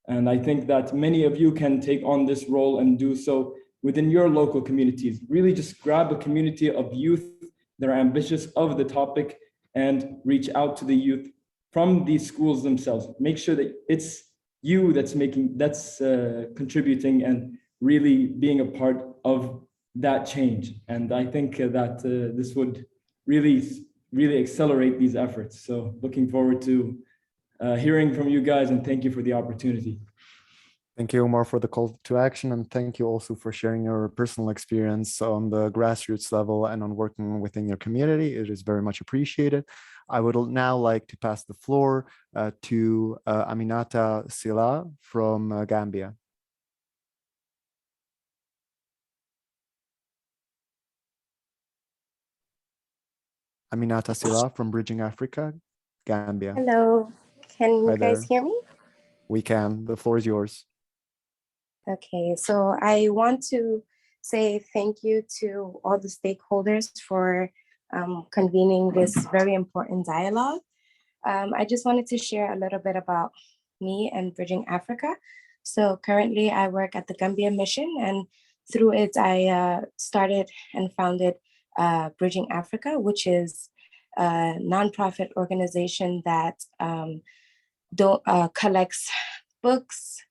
And I think that many of you can take on this role and do so within your local communities. Really just grab a community of youth that are ambitious of the topic and reach out to the youth from these schools themselves. Make sure that it's you that's contributing and really being a part of that change. And I think that this would really accelerate these efforts. So looking forward to hearing from you guys, and thank you for the opportunity. Thank you, Omar, for the call to action, and thank you also for sharing your personal experience on the grassroots level and on working within your community. It is very much appreciated. I would now like to pass the floor to Aminata Sila from Gambia. Aminata Sila from Bridging Africa, Gambia. Hello, can you Hi guys there. hear me? We can. The floor is yours. Okay, so I want to say thank you to all the stakeholders for convening this very important dialogue. I just wanted to share a little bit about me and Bridging Africa. So currently I work at the Gambia Mission, and through it I started and founded Bridging Africa, which is a nonprofit organization that collects books,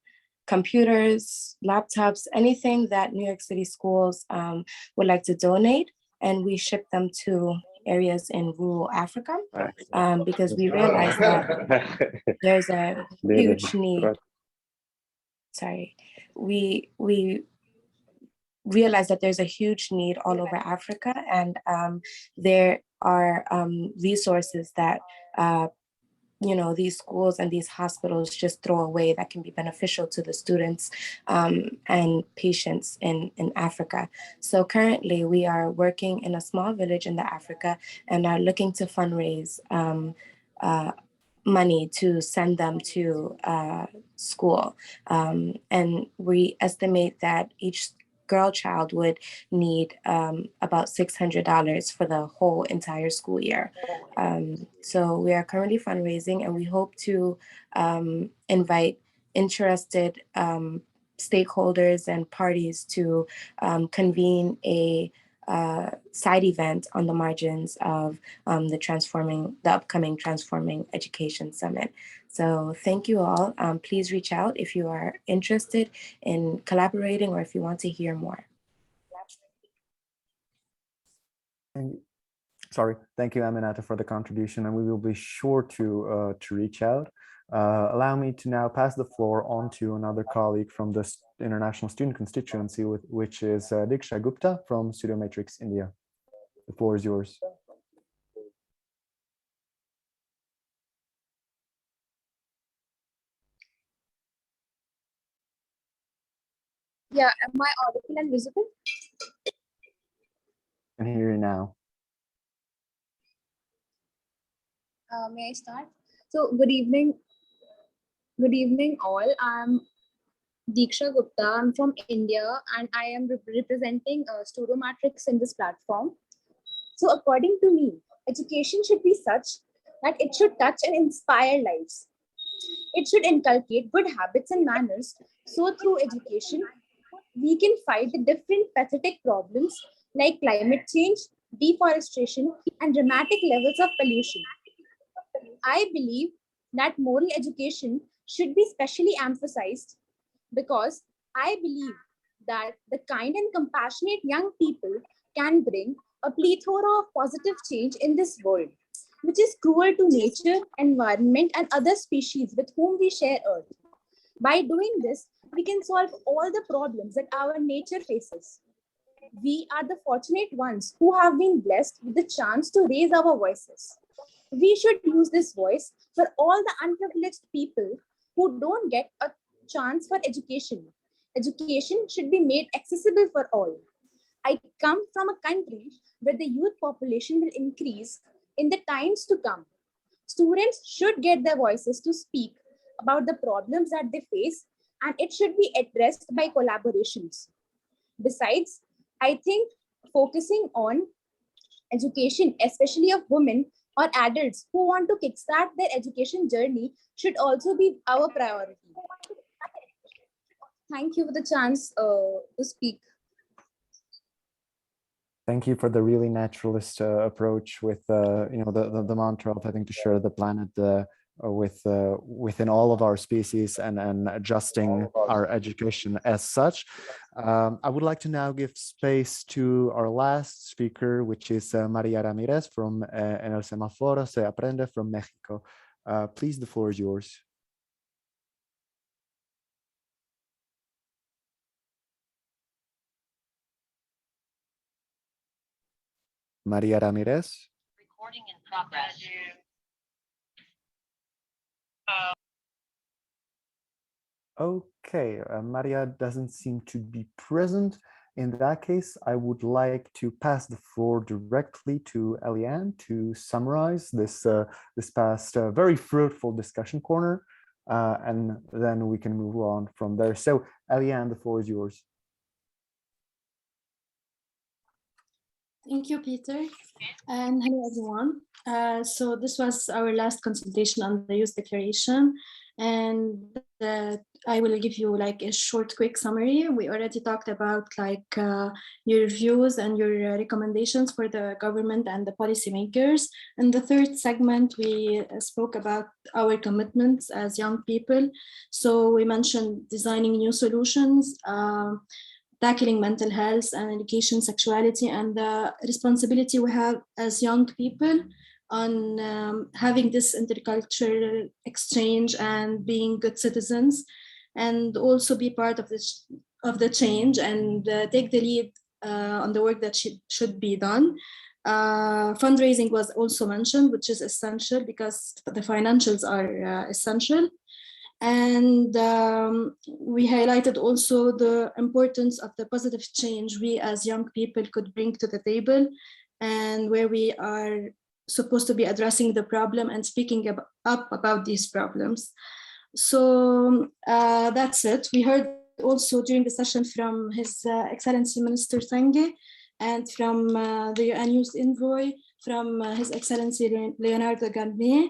computers, laptops, anything that New York City schools would like to donate, and we ship them to areas in rural Africa because we realize that there's a huge need. Sorry, we realize that there's a huge need all over Africa, and there are resources that these schools and these hospitals just throw away that can be beneficial to the students and patients in Africa. So currently we are working in a small village in Africa and are looking to fundraise money to send them to school. And we estimate that each girl child would need about $600 for the whole entire school year. So we are currently fundraising, and we hope to invite interested stakeholders and parties to convene a side event on the margins of the upcoming Transforming Education Summit. So thank you all. Please reach out if you are interested in collaborating or if you want to hear more. Thank you, Aminata, for the contribution, and we will be sure to reach out. Allow me to now pass the floor on to another colleague from the International Student Constituency, which is Diksha Gupta from Studio Matrix, India. The floor is yours. Yeah, am I audible and visible? I can hear you now. May I start? So, good evening. Good evening, all. I'm Diksha Gupta. I'm from India, and I am representing Studomatrix in this platform. So, according to me, education should be such that it should touch and inspire lives. It should inculcate good habits and manners. So, through education, we can fight the different pathetic problems like climate change, deforestation, and dramatic levels of pollution. I believe that moral education should be specially emphasized because I believe that the kind and compassionate young people can bring a plethora of positive change in this world, which is cruel to nature, environment, and other species with whom we share Earth. By doing this, we can solve all the problems that our nature faces. We are the fortunate ones who have been blessed with the chance to raise our voices. We should use this voice for all the unprivileged people who don't get a chance for education. Education should be made accessible for all. I come from a country where the youth population will increase in the times to come. Students should get their voices to speak about the problems that they face, and it should be addressed by collaborations. Besides, I think focusing on education, especially of women or adults who want to kickstart their education journey, should also be our priority. Thank you for the chance to speak. Thank you for the really naturalist approach with the mantra of having to share the planet within all of our species and adjusting our education as such. I would like to now give space to our last speaker, which is Maria Ramirez from En el Semáforo Se Aprende from Mexico. Please, the floor is yours. Maria Ramirez. Recording in progress. Okay, Maria doesn't seem to be present. In that case, I would like to pass the floor directly to Eliane to summarize this past very fruitful discussion corner, and then we can move on from there. So, Eliane, the floor is yours. Thank you, Peter, and hello, everyone. So this was our last consultation on the Youth Declaration, and I will give you like a short, quick summary. We already talked about your views and your recommendations for the government and the policymakers. In the third segment, we spoke about our commitments as young people. So we mentioned designing new solutions, tackling mental health and education, sexuality, and the responsibility we have as young people on having this intercultural exchange and being good citizens, and also be part of the change and take the lead on the work that should be done. Fundraising was also mentioned, which is essential because the financials are essential. And we highlighted also the importance of the positive change we as young people could bring to the table, and where we are supposed to be addressing the problem and speaking up about these problems. So that's it. We heard also during the session from His Excellency Minister Tange, and from the UN Youth Envoy, from His Excellency Leonardo Garnier.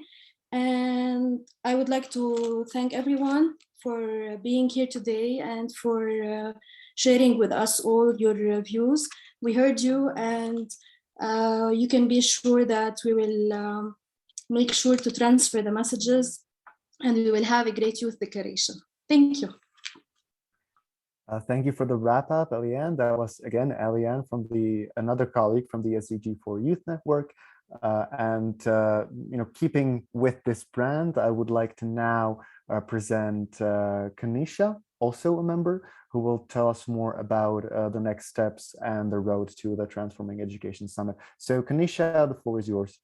And I would like to thank everyone for being here today and for sharing with us all your views. We heard you, and you can be sure that we will make sure to transfer the messages, and we will have a great youth declaration. Thank you. Thank you for the wrap up, Eliane. That was again Eliane from another colleague from the SDG4 Youth Network. Keeping with this brand, I would like to now present Kanisha, also a member, who will tell us more about the next steps and the road to the Transforming Education Summit. So Kanisha, the floor is yours.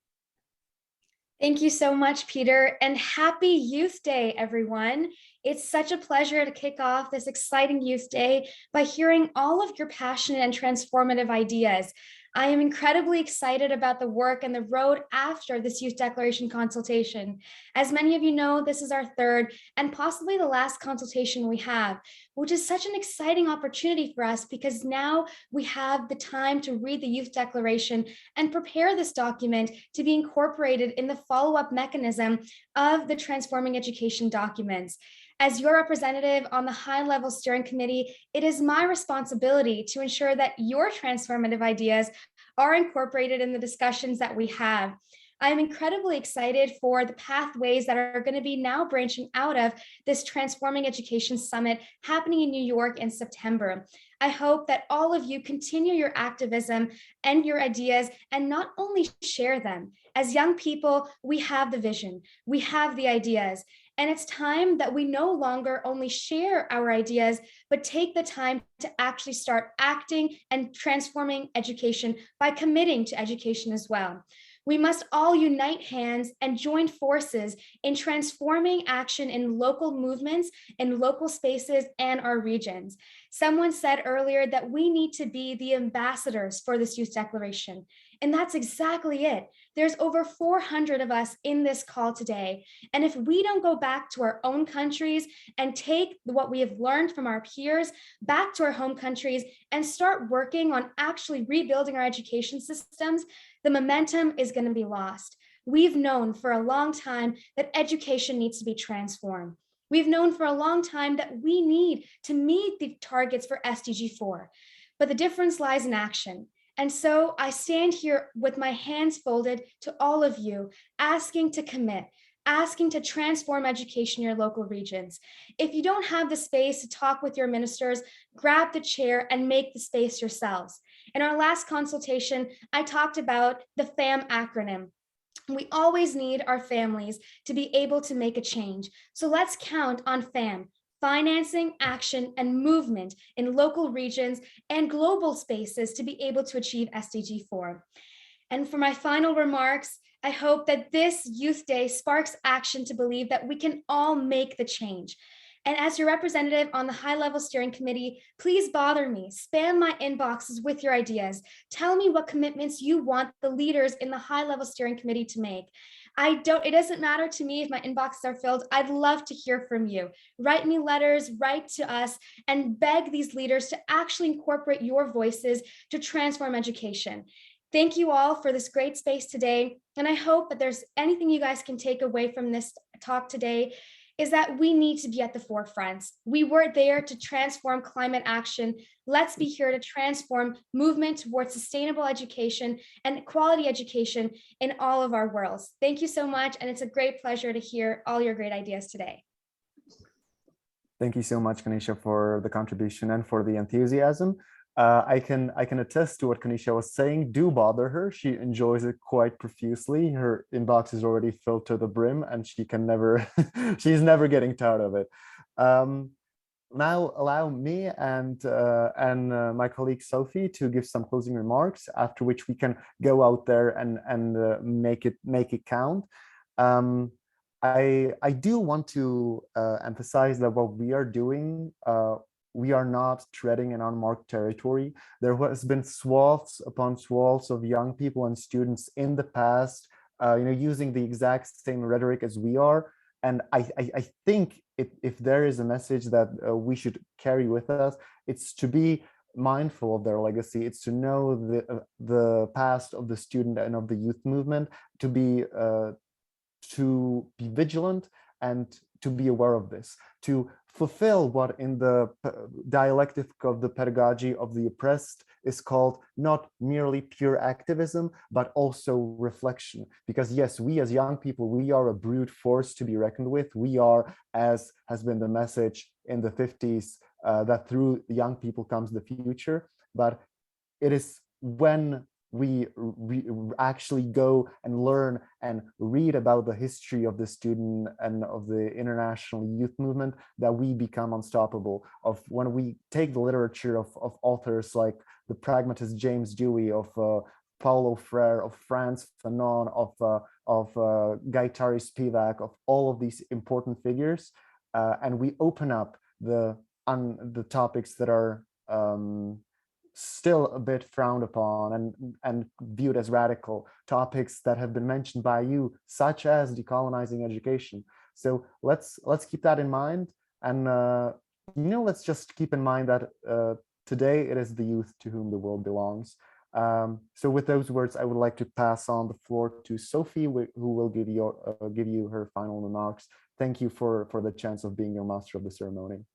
Thank you so much, Peter, and happy Youth Day, everyone. It's such a pleasure to kick off this exciting Youth Day by hearing all of your passionate and transformative ideas. I am incredibly excited about the work and the road after this Youth Declaration consultation. As many of you know, this is our third and possibly the last consultation we have, which is such an exciting opportunity for us because now we have the time to read the Youth Declaration and prepare this document to be incorporated in the follow-up mechanism of the Transforming Education documents. As your representative on the high-level steering committee, it is my responsibility to ensure that your transformative ideas are incorporated in the discussions that we have. I'm incredibly excited for the pathways that are going to be now branching out of this Transforming Education Summit happening in New York in September. I hope that all of you continue your activism and your ideas and not only share them. As young people, we have the vision, we have the ideas, and it's time that we no longer only share our ideas, but take the time to actually start acting and transforming education by committing to education as well. We must all unite hands and join forces in transforming action in local movements, in local spaces, and our regions. Someone said earlier that we need to be the ambassadors for this Youth Declaration. And that's exactly it. There's over 400 of us in this call today. And if we don't go back to our own countries and take what we have learned from our peers back to our home countries and start working on actually rebuilding our education systems, the momentum is going to be lost. We've known for a long time that education needs to be transformed. We've known for a long time that we need to meet the targets for SDG 4, but the difference lies in action. And so I stand here with my hands folded to all of you, asking to commit, asking to transform education in your local regions. If you don't have the space to talk with your ministers, grab the chair and make the space yourselves. In our last consultation, I talked about the FAM acronym. We always need our families to be able to make a change. So let's count on FAM, financing, action, and movement in local regions and global spaces to be able to achieve SDG 4. And for my final remarks, I hope that this Youth Day sparks action to believe that we can all make the change. And as your representative on the high-level steering committee, please bother me, spam my inboxes with your ideas. Tell me what commitments you want the leaders in the high-level steering committee to make. It doesn't matter to me if my inboxes are filled. I'd love to hear from you. Write me letters, write to us, and beg these leaders to actually incorporate your voices to transform education. Thank you all for this great space today. And I hope that there's anything you guys can take away from this talk today is that we need to be at the forefront. We were there to transform climate action. Let's be here to transform movement towards sustainable education and quality education in all of our worlds. Thank you so much. And it's a great pleasure to hear all your great ideas today. Thank you so much, Kanisha, for the contribution and for the enthusiasm. I can attest to what Kanisha was saying. Do bother her. She enjoys it quite profusely. Her inbox is already filled to the brim, and she can never, she's never getting tired of it. Now allow me and my colleague Sophie to give some closing remarks, after which we can go out there and make it count. I do want to emphasize that what we are doing, we are not treading in unmarked territory. There has been swaths upon swaths of young people and students in the past, using the exact same rhetoric as we are. And I think if there is a message that we should carry with us, it's to be mindful of their legacy. It's to know the past of the student and of the youth movement, to be vigilant and to be aware of this, to fulfill what in the dialectic of the pedagogy of the oppressed is called not merely pure activism, but also reflection. Because yes, we as young people, we are a brute force to be reckoned with. We are, as has been the message in the 50s, that through young people comes the future. But it is when we actually go and learn and read about the history of the student and of the international youth movement that we become unstoppable. Of when we take the literature of authors like the pragmatist James Dewey, of Paulo Freire, of Frantz Fanon, of Gaetari Spivak, of all of these important figures, and we open up the topics that are still a bit frowned upon and viewed as radical, topics that have been mentioned by you, such as decolonizing education. So let's keep that in mind, and let's just keep in mind that today it is the youth to whom the world belongs. So with those words, I would like to pass on the floor to Sophie, who will give you her final remarks. Thank you for the chance of being your master of the ceremony.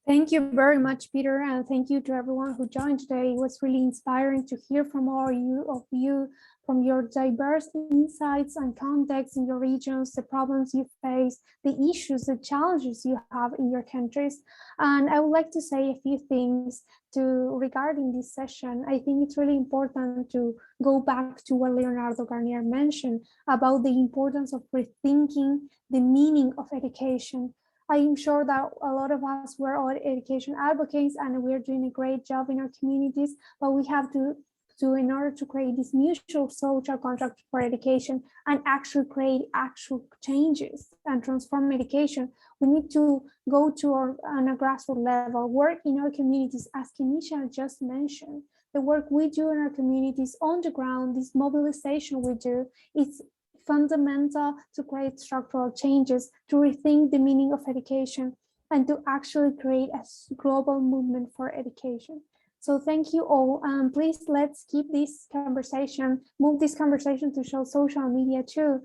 Thank you very much, Peter, and thank you to everyone who joined today. It was really inspiring to hear from all of you, from your diverse insights and contexts in your regions, the problems you face, the issues, the challenges you have in your countries. And I would like to say a few things regarding this session. I think it's really important to go back to what Leonardo Garnier mentioned about the importance of rethinking the meaning of education. I am sure that a lot of us were all education advocates and we're doing a great job in our communities, but we have to in order to create this mutual social contract for education and actually create actual changes and transform education, we need to go to on a grassroots level, work in our communities, as Kenisha just mentioned. The work we do in our communities on the ground, this mobilization we do, it's fundamental to create structural changes, to rethink the meaning of education, and to actually create a global movement for education. So thank you all. Please let's keep this conversation, move this conversation to show social media too.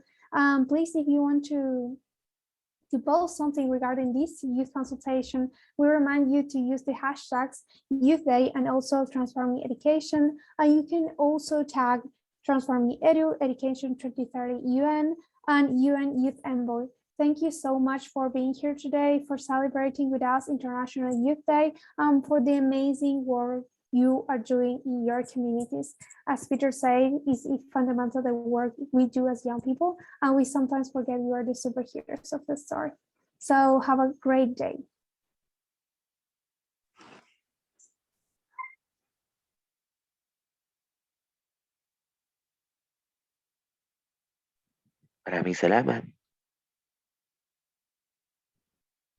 Please, if you want to post something regarding this youth consultation, we remind you to use the hashtags Youth Day and also Transforming Education. And you can also tag Transforming Edu, Education 2030 UN, and UN Youth Envoy. Thank you so much for being here today, for celebrating with us International Youth Day, for the amazing work you are doing in your communities. As Peter said, it's fundamental the work we do as young people, and we sometimes forget we are the superheroes of the story. So have a great day. Maraming salamat.